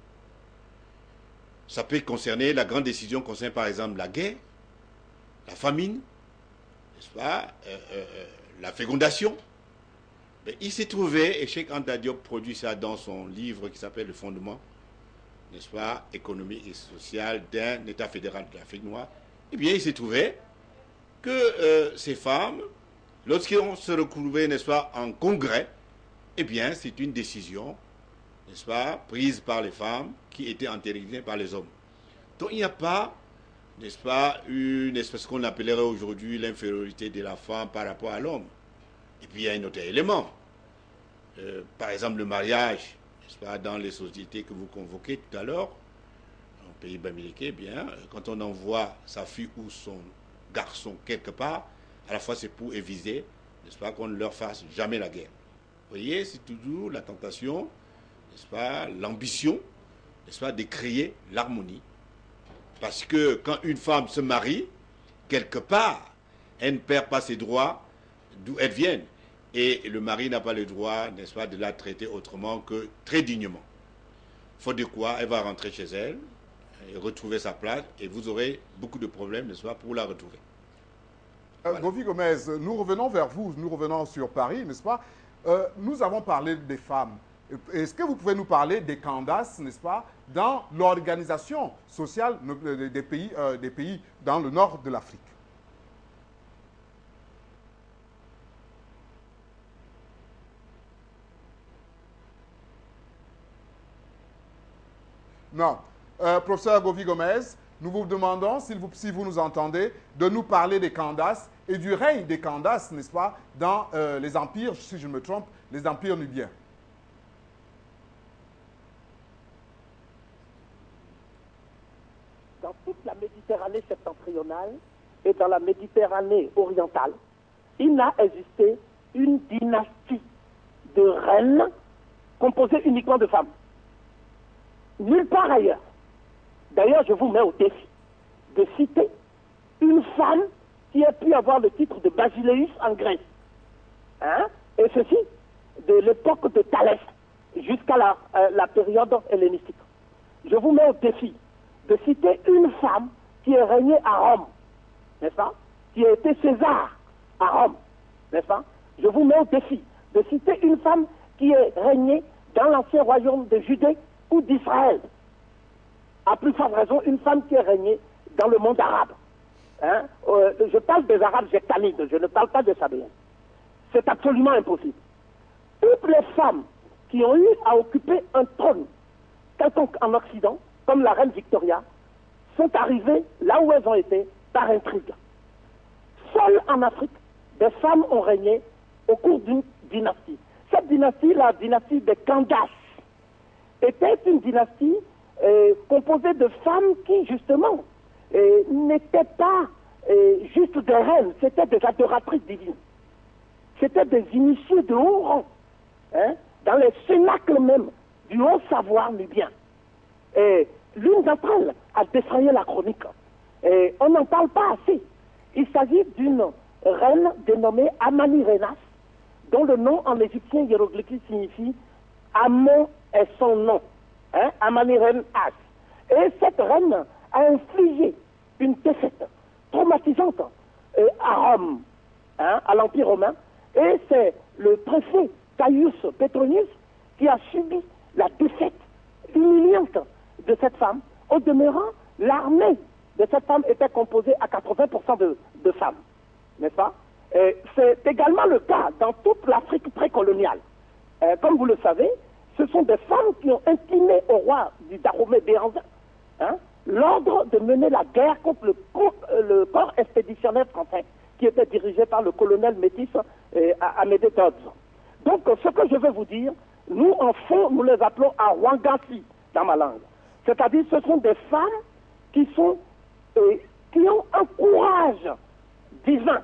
Ça peut concerner, la grande décision concerne par exemple la guerre, la famine, n'est-ce pas, la fécondation. Mais il s'est trouvé, et Cheikh Anta Diop produit ça dans son livre qui s'appelle Le Fondement, n'est-ce pas, économique et social d'un État fédéral de l'Afrique noire. Eh bien, il s'est trouvé que ces femmes, lorsqu'elles se retrouvaient, n'est-ce pas, en congrès, eh bien, c'est une décision, n'est-ce pas, prise par les femmes qui était entérinées par les hommes. Donc, il n'y a pas, n'est-ce pas, une espèce qu'on appellerait aujourd'hui l'infériorité de la femme par rapport à l'homme. Et puis, il y a un autre élément. Par exemple, le mariage, n'est-ce pas, dans les sociétés que vous convoquez tout à l'heure, en pays bamileke, bien, quand on envoie sa fille ou son garçon quelque part, à la fois c'est pour éviter, n'est-ce pas, qu'on ne leur fasse jamais la guerre. Vous voyez, c'est toujours la tentation, n'est-ce pas, l'ambition, n'est-ce pas, de créer l'harmonie. Parce que quand une femme se marie, quelque part, elle ne perd pas ses droits d'où elle vient. Et le mari n'a pas le droit, n'est-ce pas, de la traiter autrement que très dignement. Faute de quoi, elle va rentrer chez elle, et retrouver sa place, et vous aurez beaucoup de problèmes, n'est-ce pas, pour la retrouver. Voilà. Govi Gomez, nous revenons vers vous, nous revenons sur Paris, n'est-ce pas? Nous avons parlé des femmes. Est-ce que vous pouvez nous parler des Candace, n'est-ce pas, dans l'organisation sociale des pays dans le nord de l'Afrique? Non. Professeur Govi Gomez, nous vous demandons, si vous nous entendez, de nous parler des Candace et du règne des Candace, n'est-ce pas, dans les empires, si je ne me trompe, les empires nubiens. Dans toute la Méditerranée septentrionale et dans la Méditerranée orientale, il n'a existé une dynastie de reines composée uniquement de femmes. Nulle part ailleurs. D'ailleurs, je vous mets au défi de citer une femme qui a pu avoir le titre de Basileus en Grèce. Hein? Et ceci de l'époque de Thalès jusqu'à la période hellénistique. Je vous mets au défi de citer une femme qui est régnée à Rome, n'est-ce pas? Qui a été César à Rome, n'est-ce pas? Je vous mets au défi de citer une femme qui est régnée dans l'ancien royaume de Judée ou d'Israël. À plus forte raison, une femme qui est régnée dans le monde arabe. Hein? Je parle des Arabes jectanides, je ne parle pas des Sabéens. C'est absolument impossible. Toutes les femmes qui ont eu à occuper un trône, quelconque en Occident, comme la reine Victoria, sont arrivées là où elles ont été par intrigue. Seules en Afrique, des femmes ont régné au cours d'une dynastie. Cette dynastie, la dynastie des Candace, était une dynastie composée de femmes qui, justement, n'étaient pas juste des reines, c'était des adoratrices divines. C'était des initiés de haut rang, hein, dans les cénacles même du haut savoir nubien. Et l'une d'entre elles a défrayé la chronique. Et on n'en parle pas assez. Il s'agit d'une reine dénommée Amani-Renas, dont le nom en égyptien hiéroglyphique signifie Amon est son nom. Hein, Amani-Renas. Et cette reine a infligé une défaite traumatisante à Rome, hein, à l'Empire romain. Et c'est le préfet Caius Petronius qui a subi la défaite humiliante de cette femme. Au demeurant, l'armée de cette femme était composée à 80% de femmes, n'est-ce pas? C'est également le cas dans toute l'Afrique précoloniale. Comme vous le savez, ce sont des femmes qui ont intimé au roi du Dahomey Béhanzin, hein, l'ordre de mener la guerre contre le corps expéditionnaire français, qui était dirigé par le colonel métis Amédée Dodds. Donc, ce que je veux vous dire, nous, en fond, nous les appelons Awangasi dans ma langue. C'est-à-dire, ce sont des femmes qui ont un courage divin.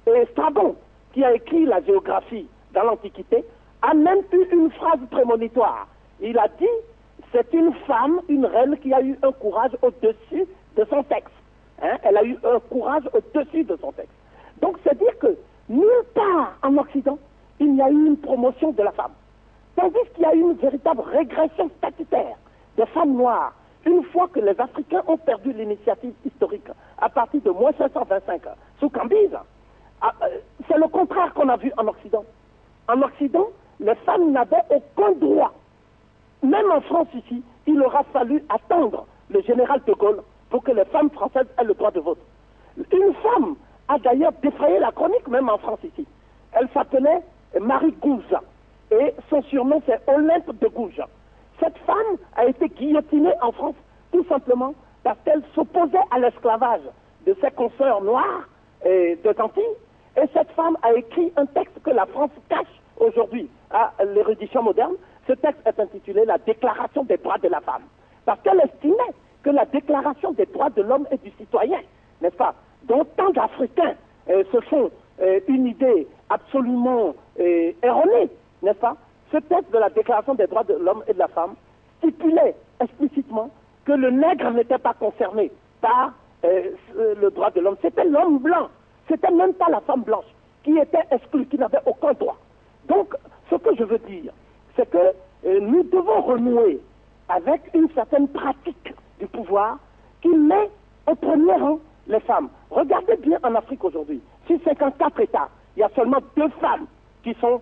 Et Strabon, qui a écrit la géographie dans l'Antiquité, a même eu une phrase prémonitoire. Il a dit, c'est une femme, une reine qui a eu un courage au-dessus de son sexe. Hein? Elle a eu un courage au-dessus de son sexe. Donc, c'est dire que nulle part en Occident, il n'y a eu une promotion de la femme. Tandis qu'il y a eu une véritable régression statutaire des femmes noires, une fois que les Africains ont perdu l'initiative historique, à partir de 1525, sous Cambyse. C'est le contraire qu'on a vu en Occident. En Occident, les femmes n'avaient aucun droit. Même en France ici, il aura fallu attendre le général de Gaulle pour que les femmes françaises aient le droit de vote. Une femme a d'ailleurs défrayé la chronique, même en France ici. Elle s'appelait Marie Gouza. et son surnom c'est Olympe de Gouges. Cette femme a été guillotinée en France tout simplement parce qu'elle s'opposait à l'esclavage de ses consoeurs noires de Antilles. Et cette femme a écrit un texte que la France cache aujourd'hui à l'érudition moderne. Ce texte est intitulé La Déclaration des droits de la femme. Parce qu'elle estimait que la Déclaration des droits de l'homme et du citoyen, n'est-ce pas, dont tant d'Africains se font une idée absolument erronée, n'est-ce pas? Ce texte de la Déclaration des droits de l'homme et de la femme stipulait explicitement que le nègre n'était pas concerné par le droit de l'homme. C'était l'homme blanc. C'était même pas la femme blanche qui était exclue, qui n'avait aucun droit. Donc, ce que je veux dire, c'est que nous devons renouer avec une certaine pratique du pouvoir qui met au premier rang les femmes. Regardez bien en Afrique aujourd'hui. Sur 54 États, il y a seulement 2 femmes qui sont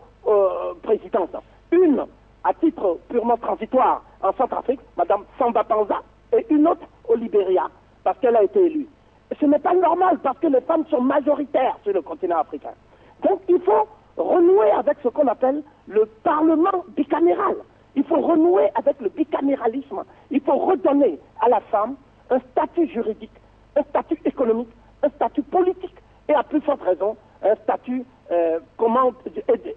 présidentes. Une, à titre purement transitoire, en Centrafrique, Mme Samba Panza, et une autre au Libéria, parce qu'elle a été élue. Ce n'est pas normal, parce que les femmes sont majoritaires sur le continent africain. Donc il faut renouer avec ce qu'on appelle le Parlement bicaméral. Il faut renouer avec le bicaméralisme. Il faut redonner à la femme un statut juridique, un statut économique, un statut politique, et à plus forte raison, un statut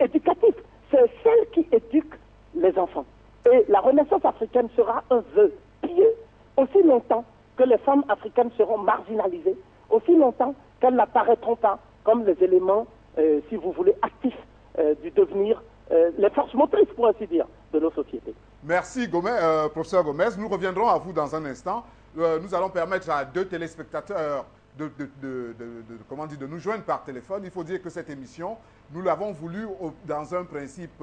éducatif. C'est celle qui éduque les enfants. Et la Renaissance africaine sera un vœu pieux aussi longtemps que les femmes africaines seront marginalisées, aussi longtemps qu'elles n'apparaîtront pas comme les éléments, si vous voulez, actifs du devenir, les forces motrices, pour ainsi dire, de nos sociétés. Merci, professeur Gomez. Nous reviendrons à vous dans un instant. Nous allons permettre à 2 téléspectateurs de nous joindre par téléphone. Il faut dire que cette émission, nous l'avons voulu dans un principe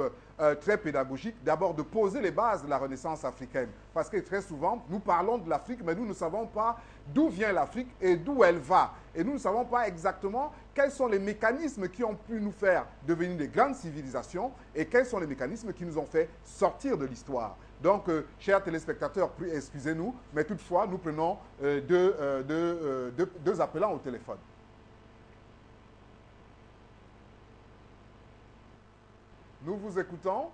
très pédagogique, d'abord de poser les bases de la Renaissance africaine. Parce que très souvent, nous parlons de l'Afrique, mais nous ne savons pas d'où vient l'Afrique et d'où elle va. Et nous ne savons pas exactement quels sont les mécanismes qui ont pu nous faire devenir des grandes civilisations et quels sont les mécanismes qui nous ont fait sortir de l'histoire. Donc, chers téléspectateurs, excusez-nous, mais toutefois, nous prenons 2 appelants au téléphone. Nous vous écoutons.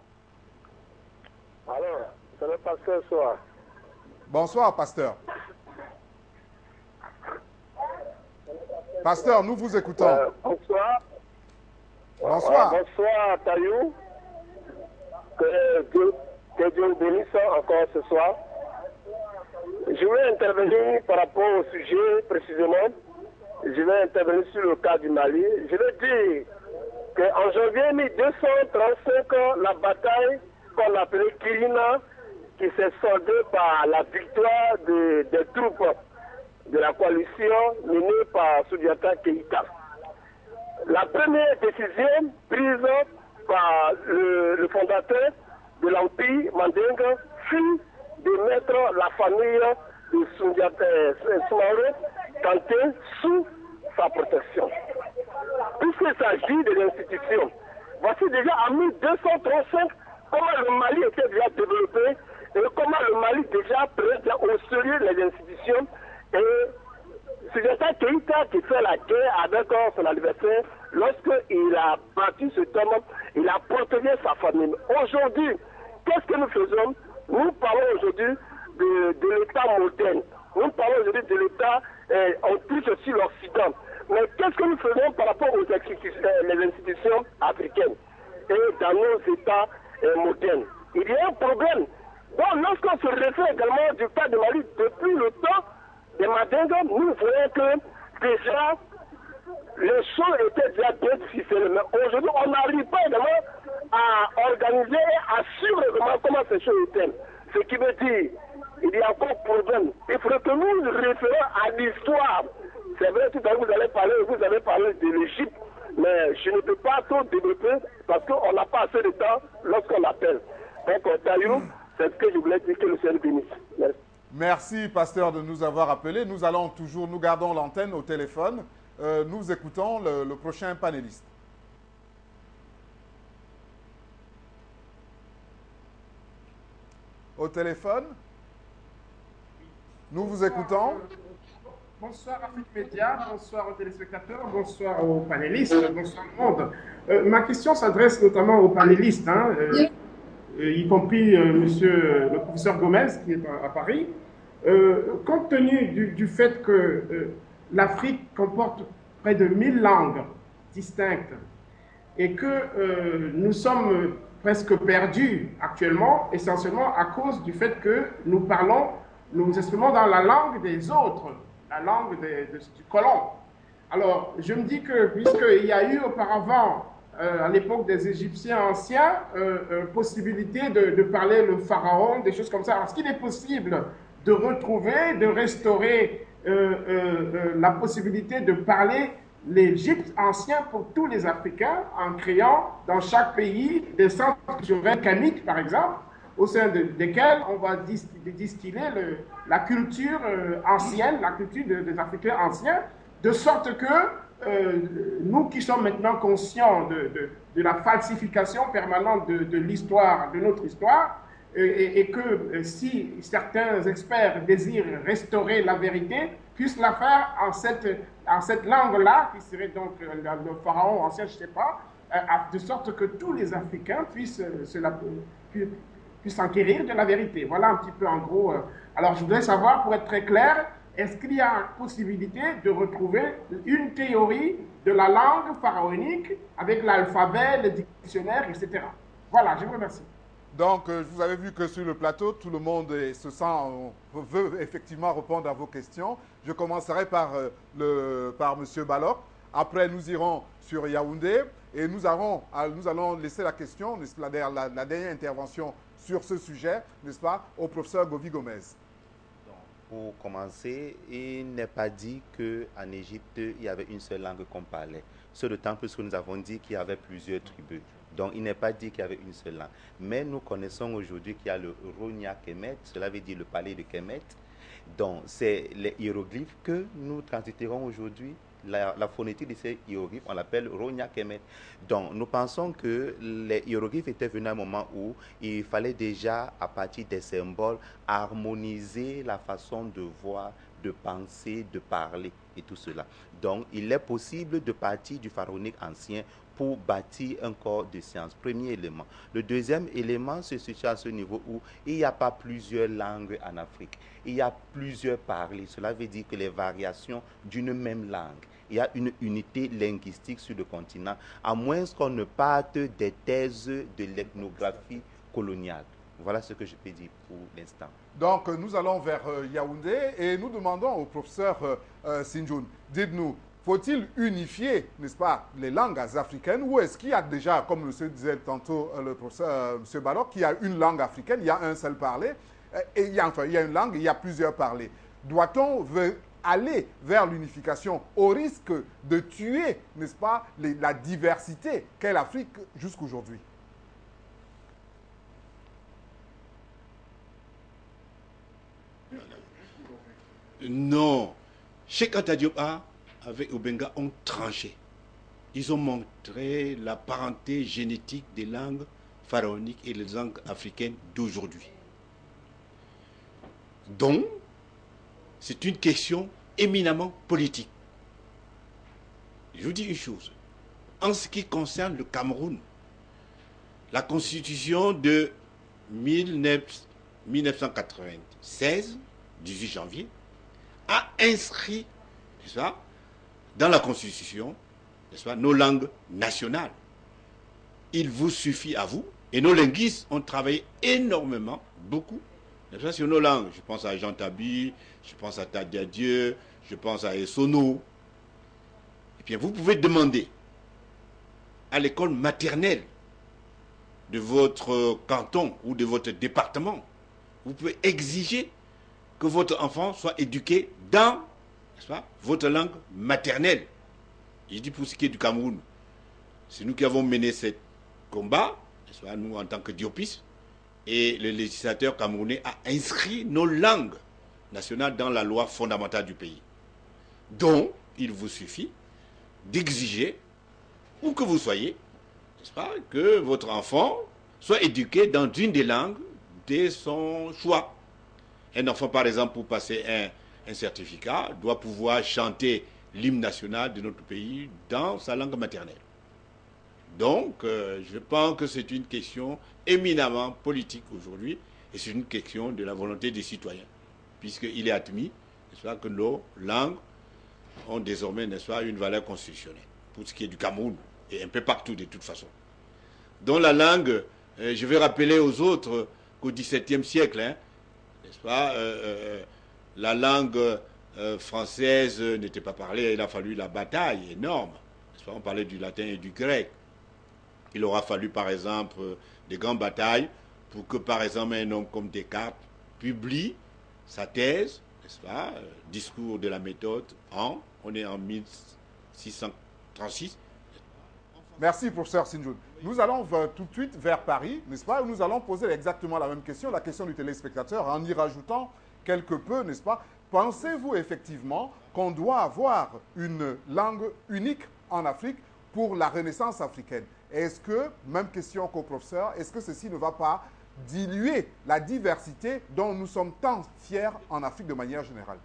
Alors, c'est le pasteur Soir. Bonsoir, pasteur. Pasteur, nous vous écoutons. Bonsoir. Bonsoir. Bonsoir, Taillou. Que Dieu bénisse encore ce soir. Je vais intervenir par rapport au sujet précisément. Je vais intervenir sur le cas du Mali. Je veux dire qu'en janvier 1235, la bataille qu'on appelait Kirina, qui s'est soldée par la victoire des troupes de la coalition menée par Soudiata Keïta. La première décision prise par le fondateur de l'Empire Mandingue fut de mettre la famille de Soumaré Kanté sous sa protection. Puisqu'il s'agit de l'institution, voici déjà en 1235 comment le Mali était déjà développé et comment le Mali déjà prenait au sérieux les institutions. Et Soudiata Keïta qui fait la guerre avec son adversaire, lorsqu'il a battu ce homme, il a protégé sa famille. Aujourd'hui, qu'est-ce que nous faisons? Nous parlons aujourd'hui de l'État moderne. Nous parlons aujourd'hui de l'État, on touche sur l'Occident. Mais qu'est-ce que nous faisons par rapport aux les institutions africaines et dans nos États modernes? Il y a un problème. Donc, lorsqu'on se réfère également du cas de Mali, depuis le temps des Mandingues, nous voyons que déjà les choses étaient déjà bien difficiles. Mais aujourd'hui, on n'arrive pas également à organiser et à suivre vraiment comment ces choses étaient. Ce qui veut dire il y a encore problème. Il faudrait que nous nous référions à l'histoire. C'est vrai, tout à l'heure vous avez parlé de l'Égypte, mais je ne peux pas tout développer parce qu'on n'a pas assez de temps lorsqu'on appelle. Donc, Taillou, c'est ce que je voulais dire, que le Seigneur bénisse. Merci. Merci, pasteur, de nous avoir appelés. Nous gardons l'antenne au téléphone. Nous écoutons le prochain panéliste. Au téléphone, nous vous écoutons. Bonsoir Afrique Média, bonsoir aux téléspectateurs, bonsoir aux panélistes, bonsoir le monde. Ma question s'adresse notamment aux panélistes, y compris monsieur le professeur Gomez qui est à Paris. Compte tenu du fait que l'Afrique comporte près de 1000 langues distinctes et que nous sommes presque perdus actuellement, essentiellement à cause du fait que nous nous exprimons dans la langue des autres, la langue du colon. Alors, je me dis que puisqu'il y a eu auparavant, à l'époque des Égyptiens anciens, possibilité de parler le pharaon, des choses comme ça, alors est-ce qu'il est possible de retrouver, de restaurer la possibilité de parler l'Égypte ancien pour tous les Africains en créant dans chaque pays des centres culturels kamiques, par exemple, au sein desquels on va distiller la culture ancienne, la culture des Africains anciens, de sorte que nous qui sommes maintenant conscients de la falsification permanente de l'histoire, de notre histoire, et que si certains experts désirent restaurer la vérité, puissent la faire en cette langue-là, qui serait donc le pharaon ancien, je ne sais pas, de sorte que tous les Africains puissent s'enquérir de la vérité. Voilà un petit peu en gros. Alors je voudrais savoir, pour être très clair, est-ce qu'il y a possibilité de retrouver une théorie de la langue pharaonique avec l'alphabet, le dictionnaire, etc. Voilà, je vous remercie. Donc, vous avez vu que sur le plateau, tout le monde veut effectivement répondre à vos questions. Je commencerai par M. Balok. Après, nous irons sur Yaoundé et nous allons laisser la question, la dernière intervention sur ce sujet, n'est-ce pas, au professeur Govi Gomez. Pour commencer, il n'est pas dit qu'en Égypte, il y avait une seule langue qu'on parlait. C'est d'autant plus que nous avons dit qu'il y avait plusieurs tribus. Donc, il n'est pas dit qu'il y avait une seule langue. Mais nous connaissons aujourd'hui qu'il y a le Ronya Kemet, cela veut dire le palais de Kemet. Donc, c'est les hiéroglyphes que nous transiterons aujourd'hui. La phonétique de ces hiéroglyphes, on l'appelle Ronya Kemet. Donc, nous pensons que les hiéroglyphes étaient venus à un moment où il fallait déjà, à partir des symboles, harmoniser la façon de voir, de penser, de parler et tout cela. Donc, il est possible de partir du pharaonique ancien pour bâtir un corps de science. Premier élément. Le deuxième élément se situe à ce niveau où il n'y a pas plusieurs langues en Afrique. Il y a plusieurs parlers. Cela veut dire que les variations d'une même langue, il y a une unité linguistique sur le continent, à moins qu'on ne parte des thèses de l'ethnographie coloniale. Voilà ce que je peux dire pour l'instant. Donc, nous allons vers Yaoundé et nous demandons au professeur Sinjoun, dites-nous, faut-il unifier, n'est-ce pas, les langues africaines ou est-ce qu'il y a déjà, comme le disait tantôt le professeur M. Balok, qu'il y a une langue africaine, il y a un seul parler, et il y a une langue, il y a plusieurs parlers. Doit-on aller vers l'unification au risque de tuer, n'est-ce pas, la diversité qu'est l'Afrique jusqu'aujourd'hui? Non. Cheikh Anta Diop avec Obenga ont tranché. Ils ont montré la parenté génétique des langues pharaoniques et les langues africaines d'aujourd'hui. Donc, c'est une question éminemment politique. Je vous dis une chose. En ce qui concerne le Cameroun, la constitution de 1996, 18 janvier, a inscrit, n'est-ce pas, dans la Constitution, n'est-ce pas, nos langues nationales. Il vous suffit à vous, et nos linguistes ont travaillé énormément, beaucoup, n'est-ce pas, sur nos langues. Je pense à Jean Tabi, je pense à Tadia Dieu, je pense à Essono. Et bien, vous pouvez demander à l'école maternelle de votre canton ou de votre département, vous pouvez exiger que votre enfant soit éduqué dans, n'est-ce pas, votre langue maternelle. Je dis pour ce qui est du Cameroun, c'est nous qui avons mené ce combat, n'est-ce pas, nous en tant que diopistes, et le législateur camerounais a inscrit nos langues nationales dans la loi fondamentale du pays. Donc, il vous suffit d'exiger, où que vous soyez, n'est-ce pas, que votre enfant soit éduqué dans une des langues de son choix. Un enfant, par exemple, pour passer un certificat, doit pouvoir chanter l'hymne national de notre pays dans sa langue maternelle. Donc, je pense que c'est une question éminemment politique aujourd'hui, et c'est une question de la volonté des citoyens, puisqu'il est admis, n'est-ce pas, que nos langues ont désormais, n'est-ce pas, une valeur constitutionnelle, pour ce qui est du Cameroun, et un peu partout de toute façon. Donc la langue, je vais rappeler aux autres qu'au XVIIe siècle, hein, n'est-ce pas, la langue française n'était pas parlée, il a fallu la bataille énorme. N'est-ce pas, on parlait du latin et du grec. Il aura fallu, par exemple, des grandes batailles pour que, par exemple, un homme comme Descartes publie sa thèse, n'est-ce pas, discours de la méthode, on est en 1636. Merci, professeur Sinjoun. Nous allons tout de suite vers Paris, n'est-ce pas? Nous allons poser exactement la même question, la question du téléspectateur, en y rajoutant quelque peu, n'est-ce pas? Pensez-vous effectivement qu'on doit avoir une langue unique en Afrique pour la Renaissance africaine? Est-ce que, même question qu'au professeur, est-ce que ceci ne va pas diluer la diversité dont nous sommes tant fiers en Afrique de manière générale?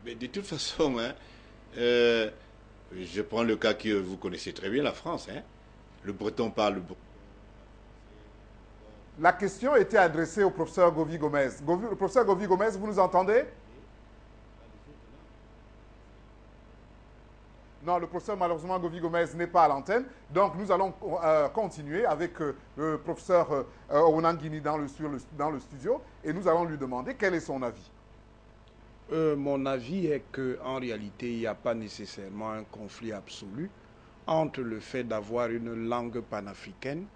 Mais de toute façon, hein, je prends le cas que vous connaissez très bien, la France. Hein. Le breton parle le breton. La question était adressée au professeur Govy Gomez. Le professeur Govy Gomez, vous nous entendez? Non, le professeur, malheureusement, Govy Gomez n'est pas à l'antenne. Donc, nous allons continuer avec le professeur Onangini dans le studio. Et nous allons lui demander quel est son avis. Mon avis est qu'en réalité, il n'y a pas nécessairement un conflit absolu entre le fait d'avoir une langue panafricaine,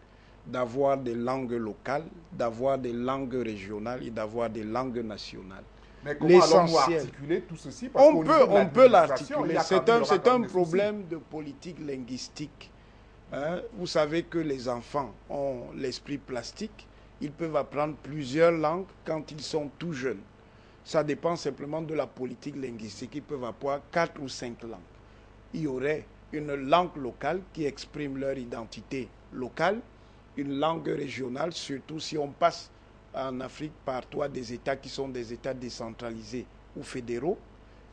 d'avoir des langues locales, d'avoir des langues régionales et d'avoir des langues nationales. Mais comment allons-nous articuler tout ceci? Parce on peut l'articuler. C'est un problème de politique linguistique. Hein? Vous savez que les enfants ont l'esprit plastique. Ils peuvent apprendre plusieurs langues quand ils sont tout jeunes. Ça dépend simplement de la politique linguistique. Ils peuvent avoir 4 ou 5 langues. Il y aurait une langue locale qui exprime leur identité locale, une langue régionale, surtout si on passe en Afrique par des États qui sont des États décentralisés ou fédéraux,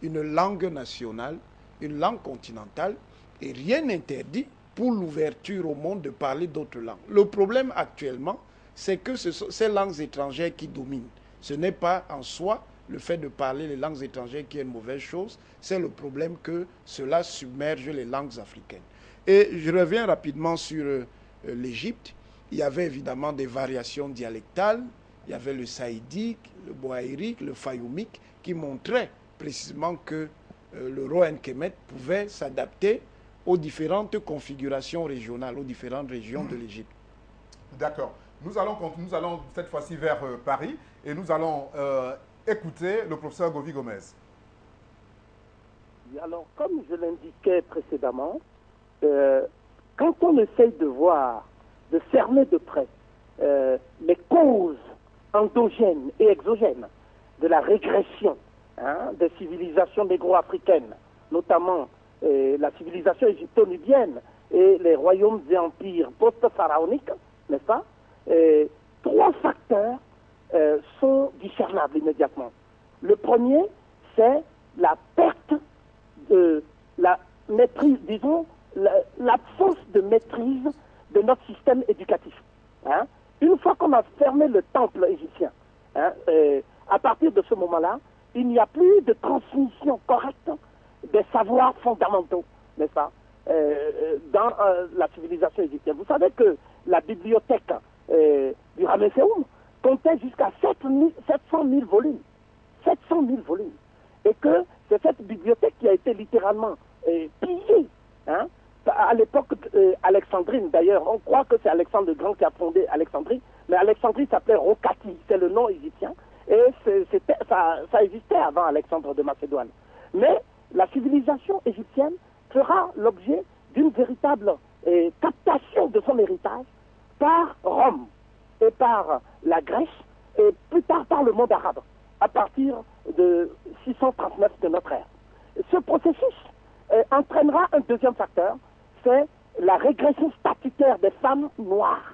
une langue nationale, une langue continentale, et rien n'interdit pour l'ouverture au monde de parler d'autres langues. Le problème actuellement, c'est que ce sont ces langues étrangères qui dominent. Ce n'est pas en soi le fait de parler les langues étrangères qui est une mauvaise chose, c'est le problème que cela submerge les langues africaines. Et je reviens rapidement sur l'Égypte. Il y avait évidemment des variations dialectales. Il y avait le saïdique, le boaïrique, le fayoumik, qui montraient précisément que le Rohan Kemet pouvait s'adapter aux différentes configurations régionales, aux différentes régions de l'Égypte. D'accord. Nous allons cette fois-ci vers Paris et nous allons écouter le professeur Govy Gomez. Alors, comme je l'indiquais précédemment, quand on essaye de cerner de près les causes endogènes et exogènes de la régression des civilisations négro-africaines, notamment la civilisation égypto-nubienne et les royaumes et empires post-pharaoniques, n'est-ce pas? 3 facteurs sont discernables immédiatement. Le premier, c'est la perte de la maîtrise, disons, l'absence de maîtrise de notre système éducatif. Hein? Une fois qu'on a fermé le temple égyptien, à partir de ce moment-là, il n'y a plus de transmission correcte des savoirs fondamentaux, n'est-ce pas, dans la civilisation égyptienne. Vous savez que la bibliothèque du Ramesséum comptait jusqu'à 700 000 volumes. 700 000 volumes. Et que c'est cette bibliothèque qui a été littéralement pillée. Hein, à l'époque alexandrine, d'ailleurs, on croit que c'est Alexandre le Grand qui a fondé Alexandrie, mais Alexandrie s'appelait Rokati, c'est le nom égyptien, et ça existait avant Alexandre de Macédoine. Mais la civilisation égyptienne fera l'objet d'une véritable captation de son héritage par Rome et par la Grèce et plus tard par le monde arabe, à partir de 639 de notre ère. Ce processus entraînera un deuxième facteur, c'est la régression statutaire des femmes noires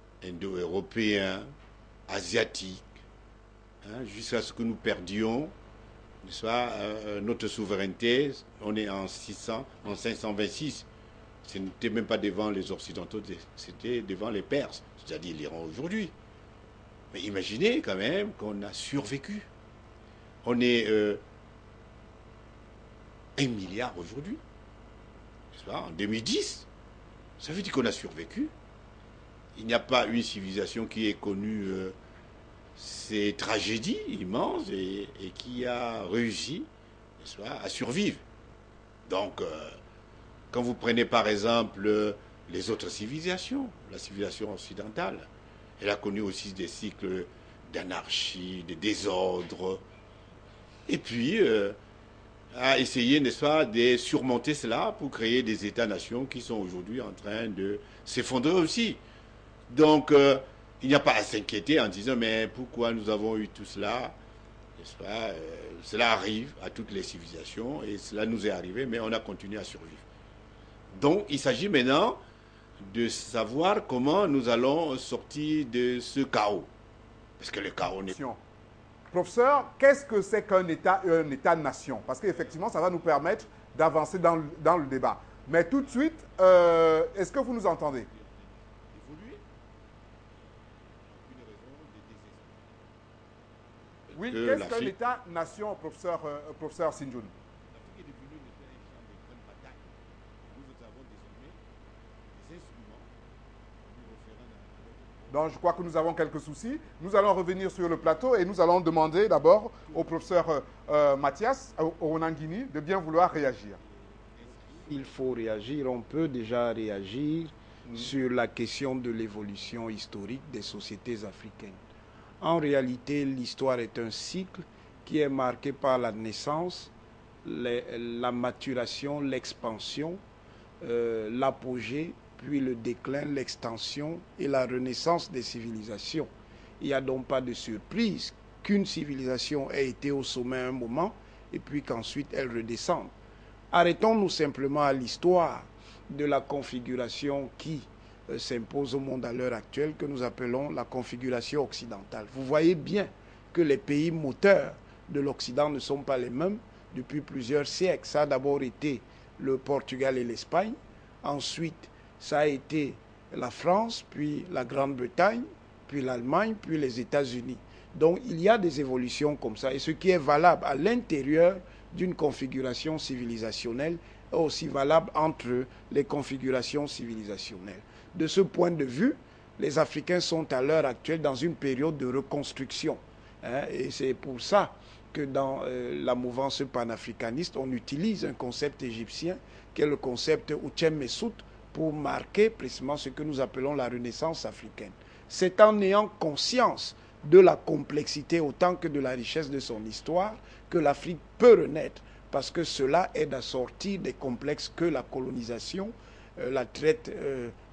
indo-européens, asiatiques, hein, jusqu'à ce que nous perdions, n'est-ce pas, notre souveraineté. On est en 526. Ce n'était même pas devant les Occidentaux, c'était devant les Perses, c'est-à-dire l'Iran aujourd'hui. Mais imaginez quand même qu'on a survécu. On est 1 milliard aujourd'hui, n'est-ce pas, en 2010. Ça veut dire qu'on a survécu. Il n'y a pas une civilisation qui ait connu ces tragédies immenses et qui a réussi, n'est-ce pas, à survivre. Donc, quand vous prenez par exemple les autres civilisations, la civilisation occidentale, elle a connu aussi des cycles d'anarchie, de désordre, et puis a essayé, n'est-ce pas, de surmonter cela pour créer des États-nations qui sont aujourd'hui en train de s'effondrer aussi. Donc, il n'y a pas à s'inquiéter en disant, mais pourquoi nous avons eu tout cela, n'est-ce pas, cela arrive à toutes les civilisations, et cela nous est arrivé, mais on a continué à survivre. Donc, il s'agit maintenant de savoir comment nous allons sortir de ce chaos. Parce que le chaos n'est pas... Professeur, qu'est-ce que c'est qu'un État-nation? Parce qu'effectivement, ça va nous permettre d'avancer dans le débat. Mais tout de suite, est-ce que vous nous entendez? Oui, qu'est-ce qu'un État-nation, professeur Sinjoun? L'Afrique est devenue un champ de grande bataille. Nous avons désormais des instruments nous référant à... Donc, je crois que nous avons quelques soucis. Nous allons revenir sur le plateau et nous allons demander d'abord au professeur Mathias Onangini de bien vouloir réagir. Il faut réagir, on peut déjà réagir sur la question de l'évolution historique des sociétés africaines. En réalité, l'histoire est un cycle qui est marqué par la naissance, la maturation, l'expansion, l'apogée, puis le déclin, l'extension et la renaissance des civilisations. Il n'y a donc pas de surprise qu'une civilisation ait été au sommet à un moment et puis qu'ensuite elle redescende. Arrêtons-nous simplement à l'histoire de la configuration qui s'impose au monde à l'heure actuelle, que nous appelons la configuration occidentale. Vous voyez bien que les pays moteurs de l'Occident ne sont pas les mêmes depuis plusieurs siècles. Ça a d'abord été le Portugal et l'Espagne, ensuite ça a été la France, puis la Grande-Bretagne, puis l'Allemagne, puis les États-Unis. Donc il y a des évolutions comme ça, et ce qui est valable à l'intérieur d'une configuration civilisationnelle est aussi valable entre les configurations civilisationnelles. De ce point de vue, les Africains sont à l'heure actuelle dans une période de reconstruction. Et c'est pour ça que dans la mouvance panafricaniste, on utilise un concept égyptien qui est le concept Uchem Messout pour marquer précisément ce que nous appelons la renaissance africaine. C'est en ayant conscience de la complexité autant que de la richesse de son histoire que l'Afrique peut renaître, parce que cela aide à sortir des complexes que la colonisation, la traite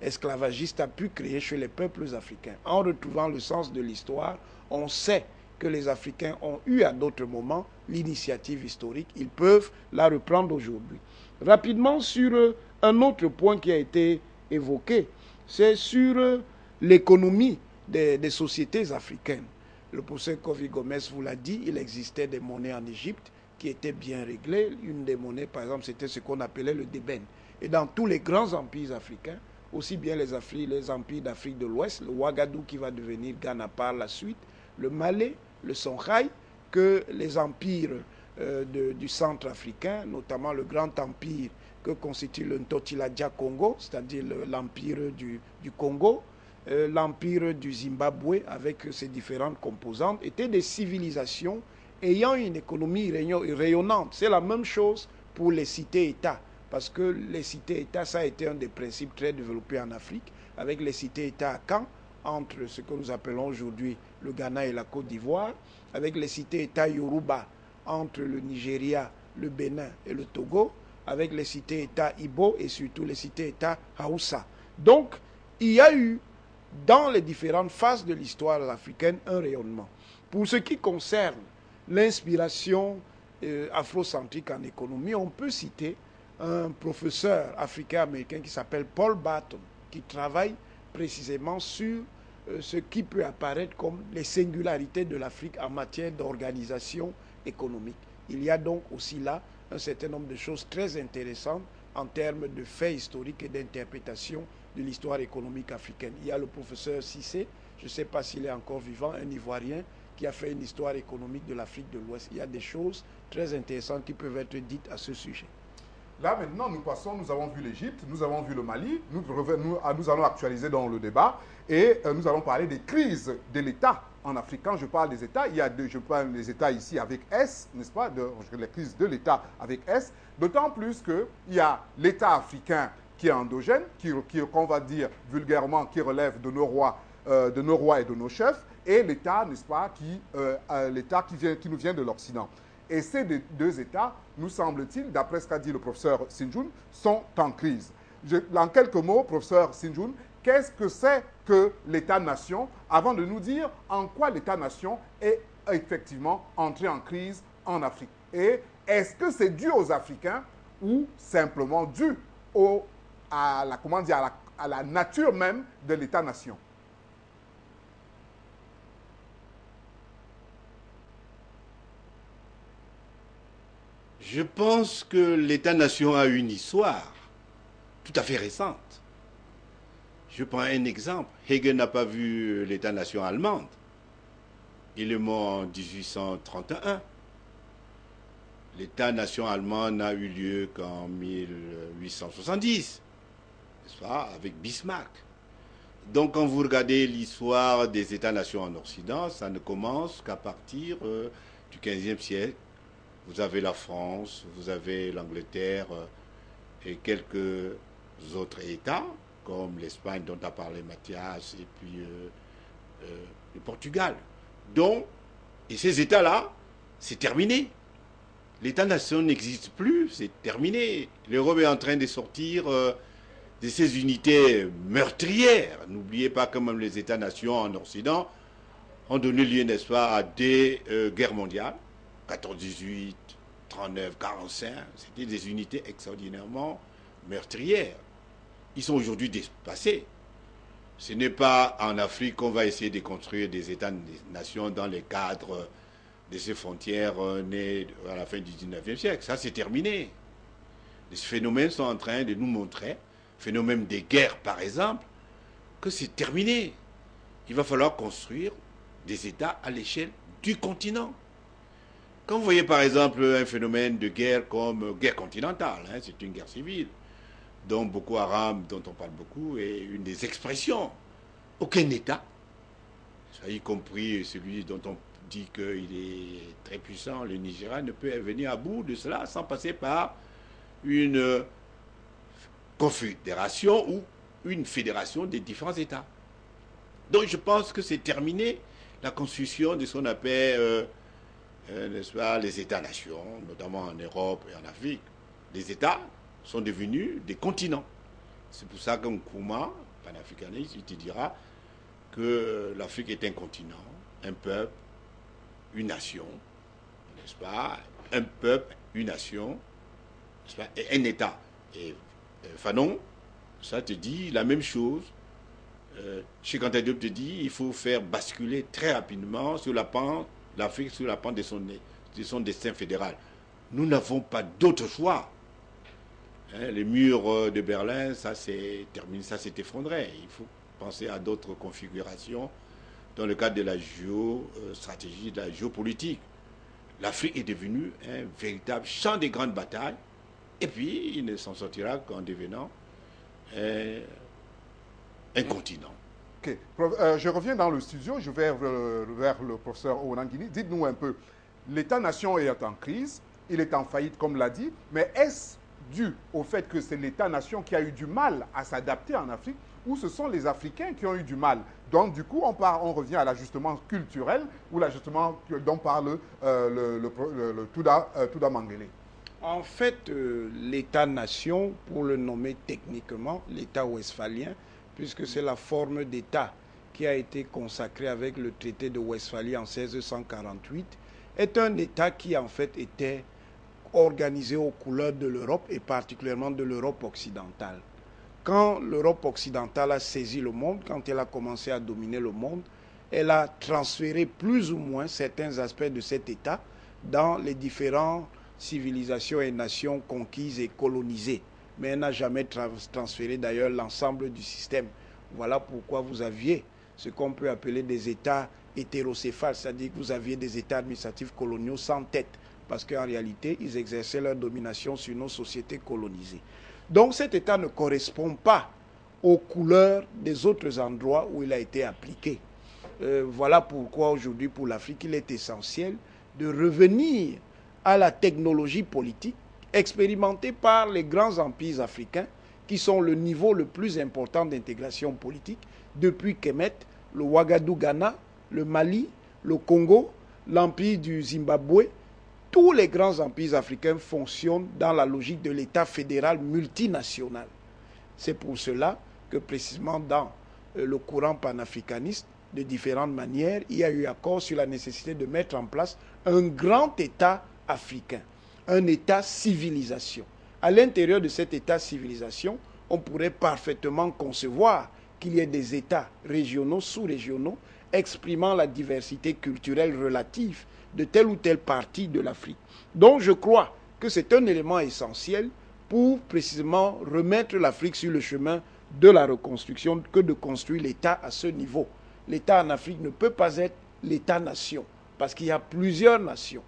esclavagiste a pu créer chez les peuples africains. En retrouvant le sens de l'histoire, on sait que les Africains ont eu à d'autres moments l'initiative historique. Ils peuvent la reprendre aujourd'hui. Rapidement sur un autre point qui a été évoqué, c'est sur l'économie des sociétés africaines. Le professeur Kofi Gomez vous l'a dit, il existait des monnaies en Égypte qui étaient bien réglées. Une des monnaies, par exemple, c'était ce qu'on appelait le débène. Et dans tous les grands empires africains, aussi bien les empires d'Afrique de l'Ouest, le Ouagadou qui va devenir Ghana par la suite, le Malais, le Songhai, que les empires du centre africain, notamment le grand empire que constitue le Ntotiladja Congo, c'est-à-dire l'empire du Congo, l'empire du Zimbabwe avec ses différentes composantes, étaient des civilisations ayant une économie rayonnante. C'est la même chose pour les cités-États, parce que les cités-États, ça a été un des principes très développés en Afrique, avec les cités-États à Caen, entre ce que nous appelons aujourd'hui le Ghana et la Côte d'Ivoire, avec les cités-États Yoruba entre le Nigeria, le Bénin et le Togo, avec les cités-États Ibo et surtout les cités-États Haoussa. Donc, il y a eu, dans les différentes phases de l'histoire africaine, un rayonnement. Pour ce qui concerne l'inspiration afrocentrique en économie, on peut citer un professeur africain-américain qui s'appelle Paul Barton, qui travaille précisément sur ce qui peut apparaître comme les singularités de l'Afrique en matière d'organisation économique. Il y a donc aussi là un certain nombre de choses très intéressantes en termes de faits historiques et d'interprétation de l'histoire économique africaine. Il y a le professeur Cissé, je ne sais pas s'il est encore vivant, un Ivoirien qui a fait une histoire économique de l'Afrique de l'Ouest. Il y a des choses très intéressantes qui peuvent être dites à ce sujet. Là, maintenant, nous avons vu l'Égypte, nous avons vu le Mali, nous allons actualiser dans le débat et nous allons parler des crises de l'État en Afrique. Quand je parle des États, je parle des États ici avec S, n'est-ce pas, les crises de l'État avec S, d'autant plus qu'il y a l'État africain qui est endogène, qu'on va dire vulgairement, qui relève de nos rois et de nos chefs, et l'État, n'est-ce pas, l'État qui nous vient de l'Occident. Et ces deux États, nous semble-t-il, d'après ce qu'a dit le professeur Sinjoun, sont en crise. En quelques mots, professeur Sinjoun, qu'est-ce que c'est que l'État-nation, avant de nous dire en quoi l'État-nation est effectivement entré en crise en Afrique? Et est-ce que c'est dû aux Africains ou simplement dû à la nature même de l'État-nation? Je pense que l'État-nation a une histoire tout à fait récente. Je prends un exemple. Hegel n'a pas vu l'État-nation allemande. Il est mort en 1831. L'État-nation allemand n'a eu lieu qu'en 1870, n'est-ce pas, avec Bismarck. Donc quand vous regardez l'histoire des États-nations en Occident, ça ne commence qu'à partir du XVe siècle. Vous avez la France, vous avez l'Angleterre et quelques autres États, comme l'Espagne dont a parlé Mathias, et puis le Portugal. Donc, et ces États-là, c'est terminé. L'État-nation n'existe plus, c'est terminé. L'Europe est en train de sortir de ces unités meurtrières. N'oubliez pas que même les États-nations en Occident ont donné lieu, n'est-ce pas, à des guerres mondiales. 14-18, 39-45, c'était des unités extraordinairement meurtrières. Ils sont aujourd'hui dépassés. Ce n'est pas en Afrique qu'on va essayer de construire des États-nations dans les cadres de ces frontières nées à la fin du 19e siècle. Ça, c'est terminé. Les phénomènes sont en train de nous montrer, phénomène des guerres par exemple, que c'est terminé. Il va falloir construire des États à l'échelle du continent. Quand vous voyez par exemple un phénomène de guerre comme guerre continentale, hein, c'est une guerre civile, dont Boko Haram, dont on parle beaucoup, est une des expressions. Aucun État, y compris celui dont on dit qu'il est très puissant, le Nigeria, ne peut venir à bout de cela sans passer par une confédération ou une fédération des différents États. Donc je pense que c'est terminé la construction de ce qu'on appelle n'est-ce pas, les États-nations, notamment en Europe et en Afrique. Les États sont devenus des continents. C'est pour ça qu'un Nkrumah, panafricaniste, il te dira que l'Afrique est un continent, un peuple, une nation, n'est-ce pas? Un peuple, une nation, n'est-ce pas? Et un État. Et Fanon, ça te dit la même chose. Cheikh Anta Diop te dit il faut faire basculer très rapidement sur la pente l'Afrique sur la pente de son destin fédéral. Nous n'avons pas d'autre choix. Hein, les murs de Berlin, ça s'est terminé, ça s'est effondré. Il faut penser à d'autres configurations dans le cadre de la géostratégie, de la géopolitique. L'Afrique est devenue un véritable champ de grandes batailles, et puis il ne s'en sortira qu'en devenant un continent. Ok. Je reviens dans le studio, je vais vers le professeur Onangini. Dites-nous un peu, l'État-nation est en crise, il est en faillite comme l'a dit, mais est-ce dû au fait que c'est l'État-nation qui a eu du mal à s'adapter en Afrique ou ce sont les Africains qui ont eu du mal? Donc du coup, on revient à l'ajustement culturel ou l'ajustement dont parle Touda Mangele. En fait, l'État-nation, pour le nommer techniquement, l'État westphalien, puisque c'est la forme d'État qui a été consacrée avec le traité de Westphalie en 1648, est un État qui en fait était organisé aux couleurs de l'Europe et particulièrement de l'Europe occidentale. quand l'Europe occidentale a saisi le monde, quand elle a commencé à dominer le monde, elle a transféré plus ou moins certains aspects de cet État dans les différentes civilisations et nations conquises et colonisées. Mais elle n'a jamais transféré d'ailleurs l'ensemble du système. Voilà pourquoi vous aviez ce qu'on peut appeler des États hétérocéphales, c'est-à-dire que vous aviez des États administratifs coloniaux sans tête, parce qu'en réalité, ils exerçaient leur domination sur nos sociétés colonisées. Donc cet État ne correspond pas aux couleurs des autres endroits où il a été appliqué. Voilà pourquoi aujourd'hui, pour l'Afrique, il est essentiel de revenir à la technologie politique expérimentée par les grands empires africains, qui sont le niveau le plus important d'intégration politique, depuis Kemet, le Ouagadougou-Ghana, le Mali, le Congo, l'empire du Zimbabwe. Tous les grands empires africains fonctionnent dans la logique de l'État fédéral multinational. C'est pour cela que précisément dans le courant panafricaniste, de différentes manières, il y a eu accord sur la nécessité de mettre en place un grand État africain, un État-civilisation. À l'intérieur de cet État-civilisation, on pourrait parfaitement concevoir qu'il y ait des États régionaux, sous-régionaux, exprimant la diversité culturelle relative de telle ou telle partie de l'Afrique. Donc je crois que c'est un élément essentiel pour précisément remettre l'Afrique sur le chemin de la reconstruction, que de construire l'État à ce niveau. L'État en Afrique ne peut pas être l'État-nation, parce qu'il y a plusieurs nations.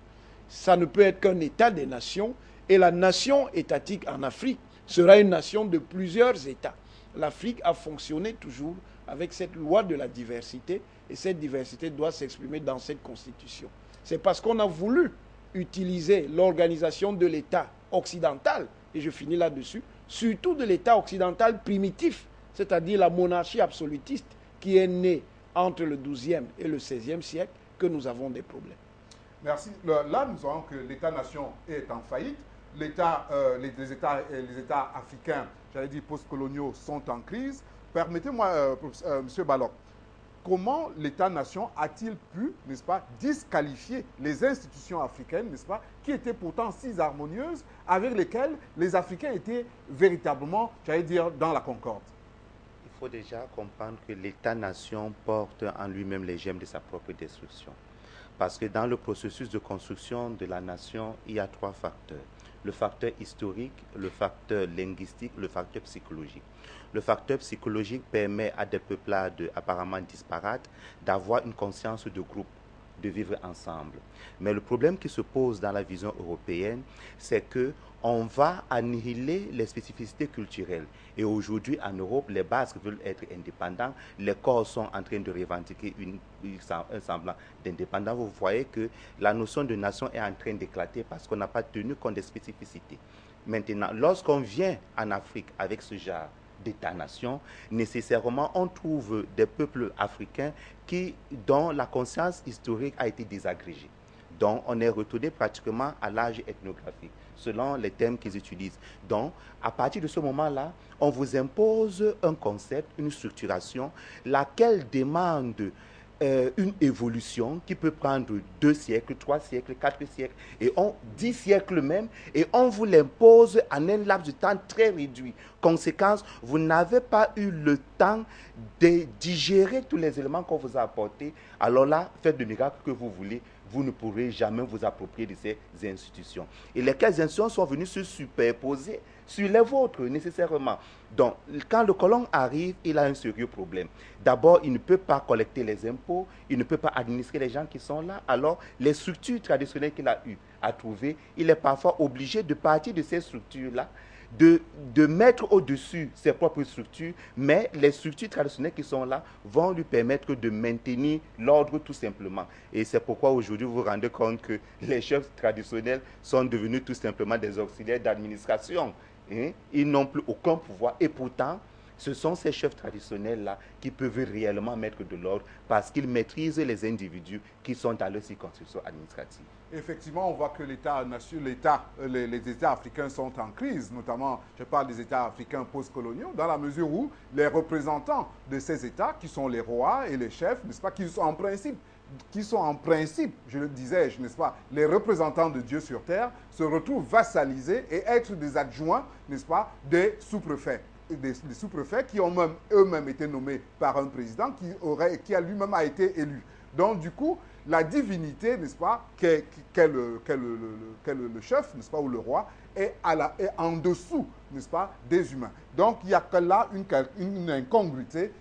Ça ne peut être qu'un État des nations, et la nation étatique en Afrique sera une nation de plusieurs États. L'Afrique a fonctionné toujours avec cette loi de la diversité, et cette diversité doit s'exprimer dans cette constitution. C'est parce qu'on a voulu utiliser l'organisation de l'État occidental, et je finis là-dessus, surtout de l'État occidental primitif, c'est-à-dire la monarchie absolutiste qui est née entre le XIIe et le XVIe siècle, que nous avons des problèmes. Merci. Là, nous voyons que l'État-nation est en faillite. Les États africains, j'allais dire postcoloniaux, sont en crise. Permettez-moi, M. Balok, comment l'État-nation a-t-il pu, n'est-ce pas, disqualifier les institutions africaines, n'est-ce pas, qui étaient pourtant si harmonieuses, avec lesquelles les Africains étaient véritablement, j'allais dire, dans la concorde? Il faut déjà comprendre que l'État-nation porte en lui-même les gemmes de sa propre destruction. Parce que dans le processus de construction de la nation, il y a trois facteurs. Le facteur historique, le facteur linguistique, le facteur psychologique. Le facteur psychologique permet à des peuplades apparemment disparates d'avoir une conscience de groupe, de vivre ensemble. Mais le problème qui se pose dans la vision européenne, c'est qu'on va annihiler les spécificités culturelles. Et aujourd'hui, en Europe, les Basques veulent être indépendants. Les Corses sont en train de revendiquer un semblant d'indépendance. Vous voyez que la notion de nation est en train d'éclater parce qu'on n'a pas tenu compte des spécificités. Maintenant, lorsqu'on vient en Afrique avec ce genre d'État-nation, nécessairement, on trouve des peuples africains dont la conscience historique a été désagrégée. Donc, on est retourné pratiquement à l'âge ethnographique, selon les termes qu'ils utilisent. Donc, à partir de ce moment-là, on vous impose un concept, une structuration, laquelle demande une évolution qui peut prendre 2 siècles, 3 siècles, 4 siècles, et 10 siècles même, et on vous l'impose en un laps de temps très réduit. Conséquence, vous n'avez pas eu le temps de digérer tous les éléments qu'on vous a apportés. Alors là, faites le miracle que vous voulez, vous ne pourrez jamais vous approprier de ces institutions. Et lesquelles institutions sont venues se superposer sur les vôtres, nécessairement. Donc, quand le colon arrive, il a un sérieux problème. D'abord, il ne peut pas collecter les impôts, il ne peut pas administrer les gens qui sont là. Alors, les structures traditionnelles qu'il a eu à trouver, il est parfois obligé de partir de ces structures-là, de mettre au-dessus ses propres structures, mais les structures traditionnelles qui sont là vont lui permettre de maintenir l'ordre tout simplement. Et c'est pourquoi aujourd'hui vous vous rendez compte que les chefs traditionnels sont devenus tout simplement des auxiliaires d'administration. Ils n'ont plus aucun pouvoir et pourtant, ce sont ces chefs traditionnels-là qui peuvent réellement mettre de l'ordre parce qu'ils maîtrisent les individus qui sont dans leur circonscription administrative. Effectivement, on voit que les États africains sont en crise, notamment, je parle des États africains postcoloniaux, dans la mesure où les représentants de ces États, qui sont les rois et les chefs, n'est-ce pas, qui sont en principe, je le disais, n'est-ce pas, les représentants de Dieu sur terre, se retrouvent vassalisés et être des adjoints, n'est-ce pas, des sous-préfets. des sous-préfets qui ont même eux-mêmes été nommés par un président qui a lui-même a été élu. Donc, du coup, la divinité, n'est-ce pas, qu'est le chef, n'est-ce pas, ou le roi, est en dessous, n'est-ce pas, des humains. Donc, il y a que là une incongruité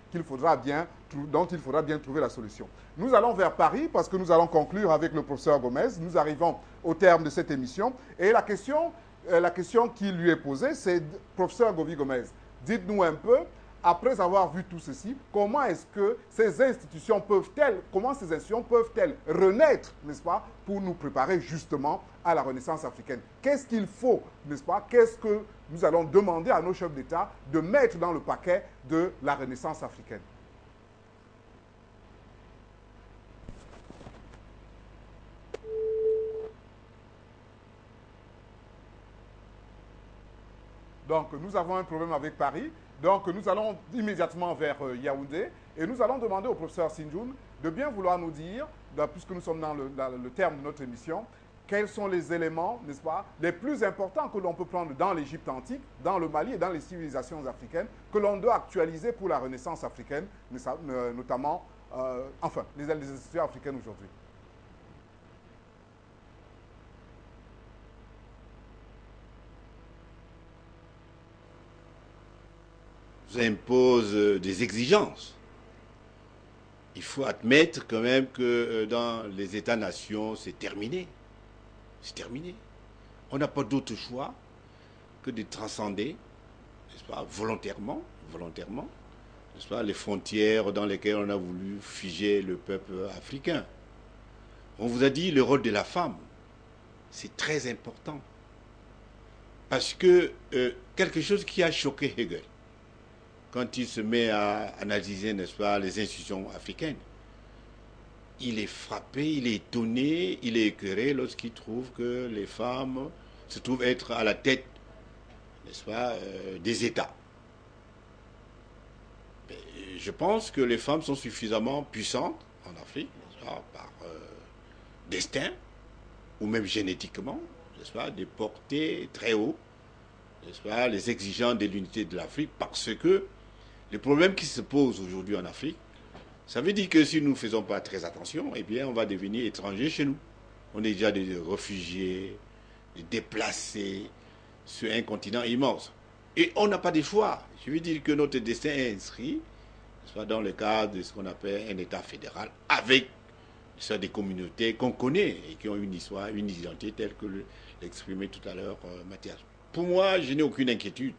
dont il faudra bien trouver la solution. Nous allons vers Paris parce que nous allons conclure avec le professeur Gomez. Nous arrivons au terme de cette émission. Et la question qui lui est posée, c'est, professeur Govy Gomez, dites-nous un peu, après avoir vu tout ceci, comment est-ce que ces institutions peuvent-elles renaître, n'est-ce pas, pour nous préparer justement à la Renaissance africaine? Qu'est-ce qu'il faut, n'est-ce pas? Qu'est-ce que nous allons demander à nos chefs d'État de mettre dans le paquet de la Renaissance africaine? Donc, nous avons un problème avec Paris. Donc, nous allons immédiatement vers Yaoundé et nous allons demander au professeur Sinjoun de bien vouloir nous dire, puisque nous sommes dans le terme de notre émission, quels sont les éléments, n'est-ce pas, les plus importants que l'on peut prendre dans l'Égypte antique, dans le Mali et dans les civilisations africaines, que l'on doit actualiser pour la Renaissance africaine, notamment, les institutions africaines aujourd'hui. Impose des exigences. Il faut admettre quand même que dans les États-nations, c'est terminé. C'est terminé. On n'a pas d'autre choix que de transcender, n'est-ce pas, volontairement, n'est-ce pas, les frontières dans lesquelles on a voulu figer le peuple africain. On vous a dit le rôle de la femme, c'est très important. Parce que quelque chose qui a choqué Hegel, quand il se met à analyser, n'est-ce pas, les institutions africaines, il est frappé, il est étonné, il est écœuré lorsqu'il trouve que les femmes se trouvent être à la tête, n'est-ce pas, des États. Mais je pense que les femmes sont suffisamment puissantes en Afrique, n'est-ce pas, par destin, ou même génétiquement, n'est-ce pas, de porter très haut, n'est-ce pas, les exigences de l'unité de l'Afrique, parce que le problème qui se pose aujourd'hui en Afrique, ça veut dire que si nous ne faisons pas très attention, eh bien, on va devenir étrangers chez nous. On est déjà des réfugiés, des déplacés sur un continent immense. Et on n'a pas de choix. Je veux dire que notre destin est inscrit, soit dans le cadre de ce qu'on appelle un État fédéral, avec des communautés qu'on connaît et qui ont une histoire, une identité telle que l'exprimait tout à l'heure Mathias. Pour moi, je n'ai aucune inquiétude.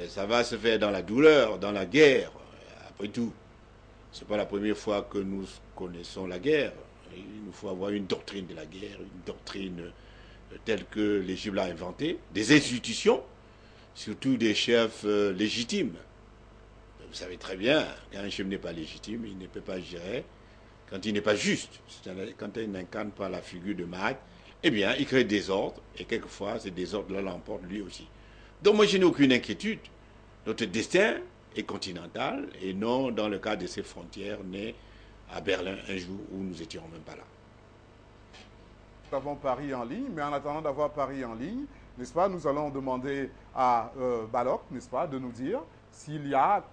Ça va se faire dans la douleur, dans la guerre. Après tout, ce n'est pas la première fois que nous connaissons la guerre. Il nous faut avoir une doctrine de la guerre, une doctrine telle que l'Égypte l'a inventée, des institutions, surtout des chefs légitimes. Vous savez très bien, quand un chef n'est pas légitime, il ne peut pas gérer. Quand il n'est pas juste, quand il n'incarne pas la figure de Mahat, eh bien, il crée des ordres, et quelquefois, ces désordres-là l'emportent lui aussi. Donc moi, je n'ai aucune inquiétude. Notre destin est continental et non dans le cadre de ces frontières nées à Berlin un jour où nous n'étions même pas là. Nous avons Paris en ligne, mais en attendant d'avoir Paris en ligne, n'est-ce pas, nous allons demander à Balok, n'est-ce pas, de nous dire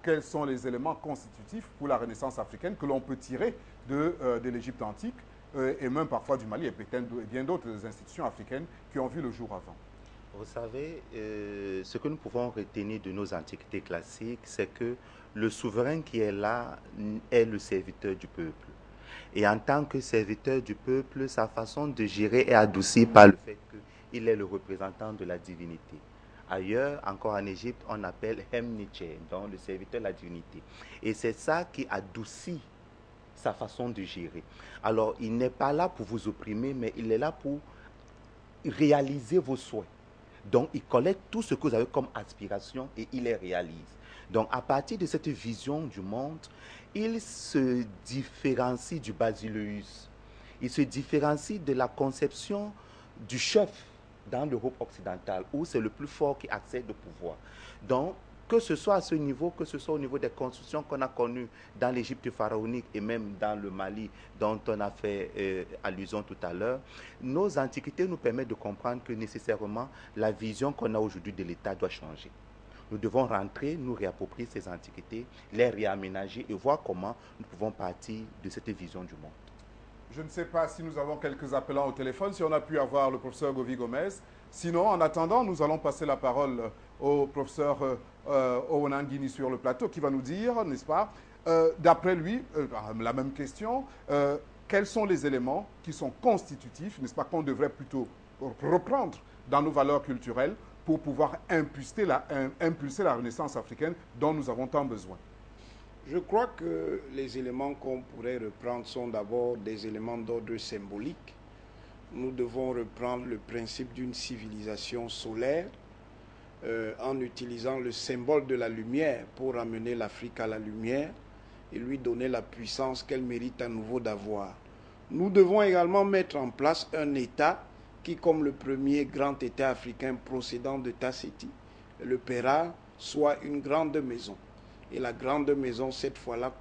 quels sont les éléments constitutifs pour la Renaissance africaine que l'on peut tirer de l'Égypte antique et même parfois du Mali et peut-être bien d'autres institutions africaines qui ont vu le jour avant. Vous savez, ce que nous pouvons retenir de nos antiquités classiques, c'est que le souverain qui est là est le serviteur du peuple. Et en tant que serviteur du peuple, sa façon de gérer est adoucie par le fait qu'il est le représentant de la divinité. Ailleurs, encore en Égypte, on appelle Hemniche, donc le serviteur de la divinité. Et c'est ça qui adoucit sa façon de gérer. Alors, il n'est pas là pour vous opprimer, mais il est là pour réaliser vos souhaits. Donc, il collecte tout ce que vous avez comme aspiration et il les réalise. Donc, à partir de cette vision du monde, il se différencie du basileus. Il se différencie de la conception du chef dans l'Europe occidentale, où c'est le plus fort qui accède au pouvoir. Donc, que ce soit à ce niveau, que ce soit au niveau des constructions qu'on a connues dans l'Égypte pharaonique et même dans le Mali, dont on a fait allusion tout à l'heure, nos antiquités nous permettent de comprendre que nécessairement la vision qu'on a aujourd'hui de l'État doit changer. Nous devons rentrer, nous réapproprier ces antiquités, les réaménager et voir comment nous pouvons partir de cette vision du monde. Je ne sais pas si nous avons quelques appelants au téléphone, si on a pu avoir le professeur Govy Gomez. Sinon, en attendant, nous allons passer la parole au professeur Owonan-Guinea sur le plateau qui va nous dire, n'est-ce pas, d'après lui, la même question, quels sont les éléments qui sont constitutifs, n'est-ce pas, qu'on devrait plutôt reprendre dans nos valeurs culturelles pour pouvoir impulser la renaissance africaine dont nous avons tant besoin? Je crois que les éléments qu'on pourrait reprendre sont d'abord des éléments d'ordre symbolique. Nous devons reprendre le principe d'une civilisation solaire en utilisant le symbole de la lumière pour amener l'Afrique à la lumière et lui donner la puissance qu'elle mérite à nouveau d'avoir. Nous devons également mettre en place un État qui, comme le premier grand État africain procédant de Tasseti, le Pera, soit une grande maison. Et la grande maison, cette fois-là,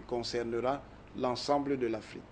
concernera l'ensemble de l'Afrique.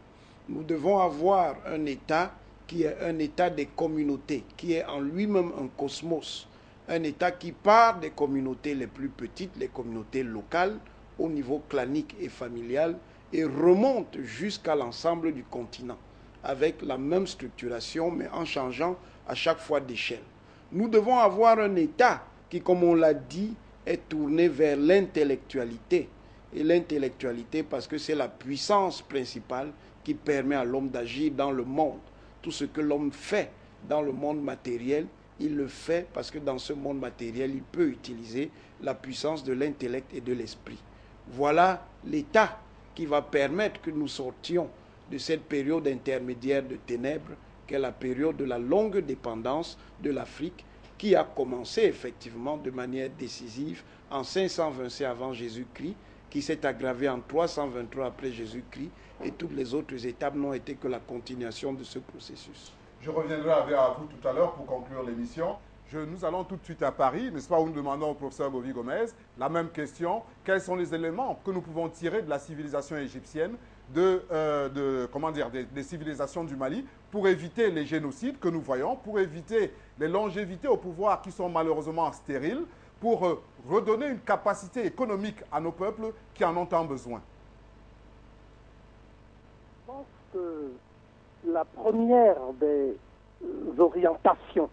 Nous devons avoir un État qui est un État des communautés, qui est en lui-même un cosmos. Un État qui part des communautés les plus petites, les communautés locales, au niveau clanique et familial, et remonte jusqu'à l'ensemble du continent, avec la même structuration, mais en changeant à chaque fois d'échelle. Nous devons avoir un État qui, comme on l'a dit, est tourné vers l'intellectualité. Et l'intellectualité parce que c'est la puissance principale qui permet à l'homme d'agir dans le monde. Tout ce que l'homme fait dans le monde matériel, il le fait parce que dans ce monde matériel, il peut utiliser la puissance de l'intellect et de l'esprit. Voilà l'état qui va permettre que nous sortions de cette période intermédiaire de ténèbres, qu'est la période de la longue dépendance de l'Afrique, qui a commencé effectivement de manière décisive en 525 avant Jésus-Christ, qui s'est aggravé en 323 après Jésus-Christ, et toutes les autres étapes n'ont été que la continuation de ce processus. Je reviendrai à vous tout à l'heure pour conclure l'émission. Nous allons tout de suite à Paris, n'est-ce pas, où nous demandons au professeur Govy Gomez la même question. Quels sont les éléments que nous pouvons tirer de la civilisation égyptienne, des civilisations du Mali, pour éviter les génocides que nous voyons, pour éviter les longévités au pouvoir qui sont malheureusement stériles, pour redonner une capacité économique à nos peuples qui en ont tant besoin? Je pense que la première des orientations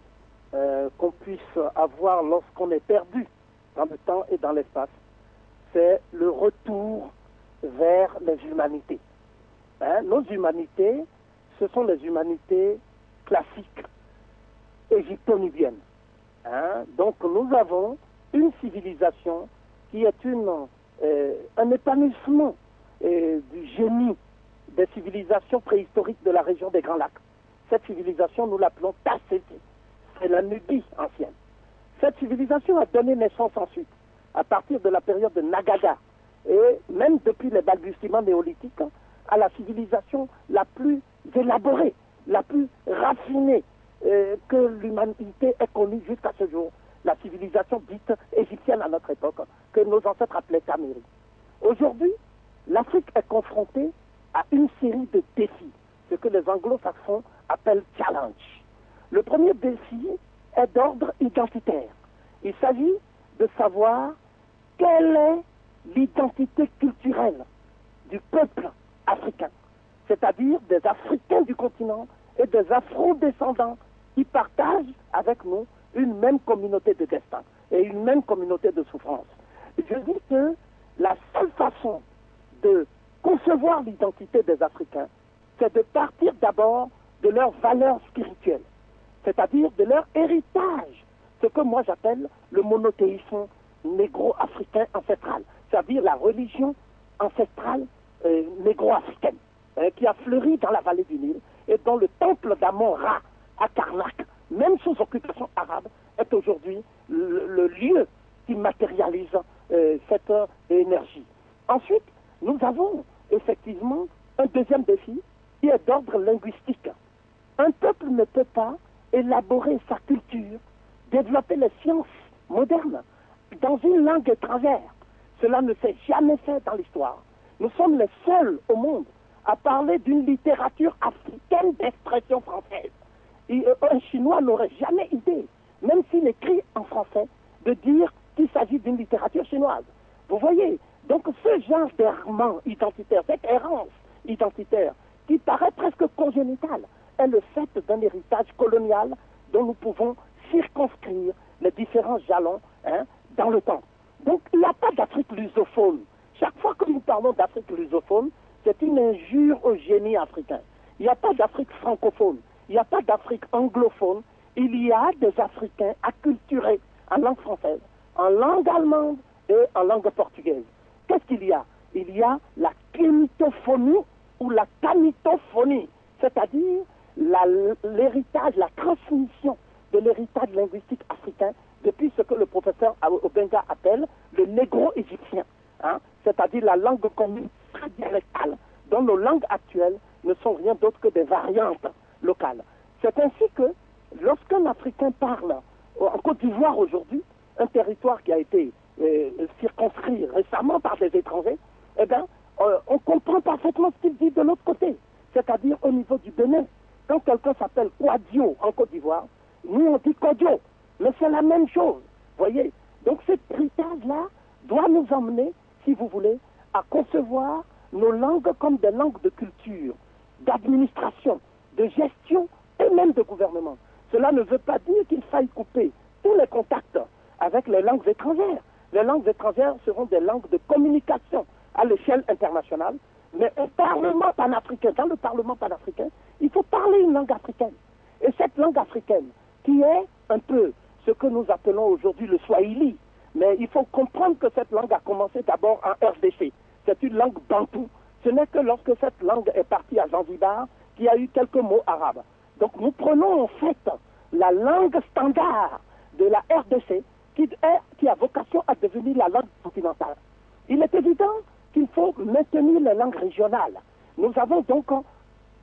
qu'on puisse avoir lorsqu'on est perdu dans le temps et dans l'espace, c'est le retour vers les humanités. Nos humanités, ce sont les humanités classiques égypto-nubiennes. Donc nous avons une civilisation qui est un épanouissement du génie des civilisations préhistoriques de la région des Grands Lacs. Cette civilisation, nous l'appelons Tasseti. C'est la Nubie ancienne. Cette civilisation a donné naissance ensuite, à partir de la période de Nagaga, et même depuis les balbutiements néolithiques, à la civilisation la plus élaborée, la plus raffinée que l'humanité ait connue jusqu'à ce jour, la civilisation dite égyptienne à notre époque, que nos ancêtres appelaient Taméri. Aujourd'hui, l'Afrique est confrontée à une série de défis, ce que les anglo-saxons appellent challenge. Le premier défi est d'ordre identitaire. Il s'agit de savoir quelle est l'identité culturelle du peuple africain, c'est-à-dire des Africains du continent et des Afro-descendants qui partagent avec nous une même communauté de destin et une même communauté de souffrance. Je dis que la seule façon de concevoir l'identité des Africains, c'est de partir d'abord de leurs valeurs spirituelles, c'est-à-dire de leur héritage, ce que moi j'appelle le monothéisme négro-africain ancestral, c'est-à-dire la religion ancestrale négro-africaine, qui a fleuri dans la vallée du Nil et dont le temple d'Amon-Ra à Karnak, même sous occupation arabe, est aujourd'hui le lieu qui matérialise cette énergie. Ensuite, nous avons effectivement un deuxième défi qui est d'ordre linguistique. Un peuple ne peut pas élaborer sa culture, développer les sciences modernes dans une langue étrangère. Cela ne s'est jamais fait dans l'histoire. Nous sommes les seuls au monde à parler d'une littérature africaine d'expression française. Et un Chinois n'aurait jamais idée, même s'il écrit en français, de dire qu'il s'agit d'une littérature chinoise. Vous voyez, donc ce genre d'errement identitaire, cette errance identitaire, qui paraît presque congénitale, est le fait d'un héritage colonial dont nous pouvons circonscrire les différents jalons dans le temps. Donc il n'y a pas d'Afrique lusophone. Chaque fois que nous parlons d'Afrique lusophone, c'est une injure au génie africain. Il n'y a pas d'Afrique francophone, il n'y a pas d'Afrique anglophone, il y a des Africains acculturés en langue française, en langue allemande et en langue portugaise. Qu'est-ce qu'il y a? Il y a la kémitophonie ou la camitophonie, c'est-à-dire l'héritage, la transmission de l'héritage linguistique africain depuis ce que le professeur Obenga appelle le négro-égyptien, c'est-à-dire la langue commune très dialectale, dont nos langues actuelles ne sont rien d'autre que des variantes locales. C'est ainsi que lorsqu'un Africain parle en Côte d'Ivoire aujourd'hui, un territoire qui a été circonscrit récemment par des étrangers, eh bien, on comprend parfaitement ce qu'il dit de l'autre côté, c'est-à-dire au niveau du Bénin. Quand quelqu'un s'appelle Kouadio en Côte d'Ivoire, nous on dit Kodio, mais c'est la même chose, voyez. Donc cet héritage-là doit nous emmener, si vous voulez, à concevoir nos langues comme des langues de culture, d'administration, de gestion et même de gouvernement. Cela ne veut pas dire qu'il faille couper tous les contacts avec les langues étrangères. Les langues étrangères seront des langues de communication à l'échelle internationale, mais au Parlement panafricain, dans le Parlement panafricain, il faut parler une langue africaine. Et cette langue africaine, qui est un peu ce que nous appelons aujourd'hui le Swahili, mais il faut comprendre que cette langue a commencé d'abord en RDC. C'est une langue bantou. Ce n'est que lorsque cette langue est partie à Zanzibar qu'il y a eu quelques mots arabes. Donc nous prenons en fait la langue standard de la RDC qui a vocation à devenir la langue continentale. Il est évident qu'il faut maintenir les langues régionales. Nous avons donc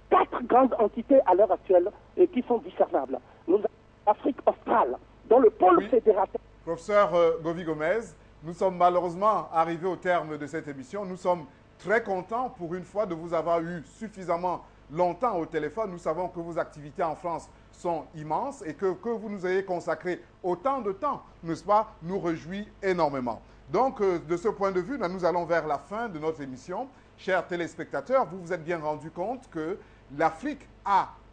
4 grandes entités à l'heure actuelle qui sont discernables. Nous avons l'Afrique australe, dont le pôle fédérateur... Professeur Govy Gomez, nous sommes malheureusement arrivés au terme de cette émission. Nous sommes très contents pour une fois de vous avoir eu suffisamment longtemps au téléphone. Nous savons que vos activités en France sont immenses et que vous nous ayez consacré autant de temps, n'est-ce pas, nous réjouit énormément. Donc, de ce point de vue, là, nous allons vers la fin de notre émission. Chers téléspectateurs, vous vous êtes bien rendu compte que l'Afrique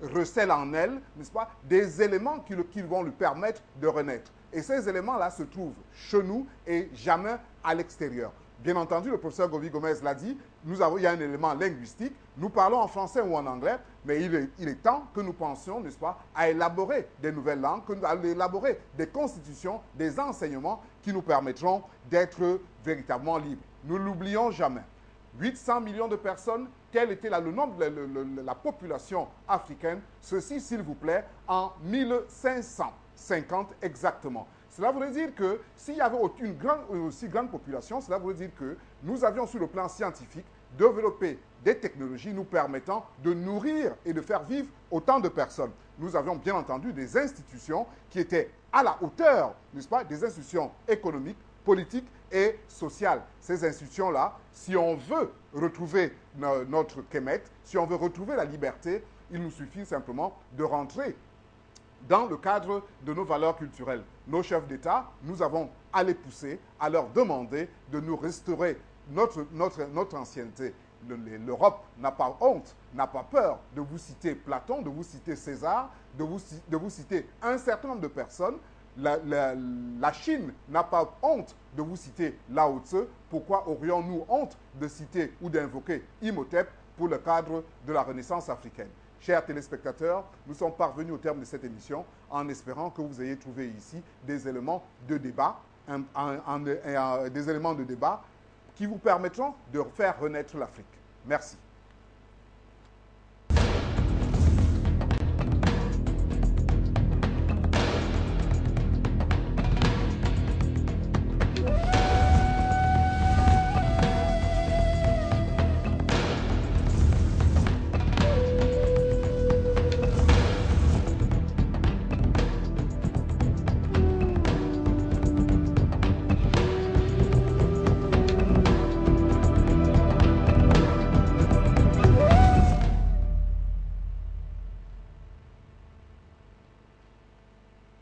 recèle en elle, n'est-ce pas, des éléments qui vont lui permettre de renaître. Et ces éléments-là se trouvent chez nous et jamais à l'extérieur. Bien entendu, le professeur Govy Gomez l'a dit, il y a un élément linguistique. Nous parlons en français ou en anglais, mais il est temps que nous pensions, n'est-ce pas, à élaborer des nouvelles langues, à élaborer des constitutions, des enseignements qui nous permettront d'être véritablement libres. Nous ne l'oublions jamais. 800 millions de personnes, tel était le nombre de la population africaine, ceci, s'il vous plaît, en 1550 exactement. Cela voudrait dire que s'il y avait une aussi grande population, cela voudrait dire que nous avions sur le plan scientifique développé des technologies nous permettant de nourrir et de faire vivre autant de personnes. Nous avions bien entendu des institutions qui étaient à la hauteur, n'est-ce pas, des institutions économiques, politiques et sociales. Ces institutions-là, si on veut retrouver notre Kemet, si on veut retrouver la liberté, il nous suffit simplement de rentrer dans le cadre de nos valeurs culturelles. Nos chefs d'État, nous avons à les pousser, à leur demander de nous restaurer notre ancienneté. L'Europe n'a pas honte, n'a pas peur de vous citer Platon, de vous citer César, de vous citer un certain nombre de personnes. La Chine n'a pas honte de vous citer Lao Tse. Pourquoi aurions-nous honte de citer ou d'invoquer Imhotep pour le cadre de la Renaissance africaine? Chers téléspectateurs, nous sommes parvenus au terme de cette émission en espérant que vous ayez trouvé ici des éléments de débat, des éléments de débat qui vous permettront de faire renaître l'Afrique. Merci.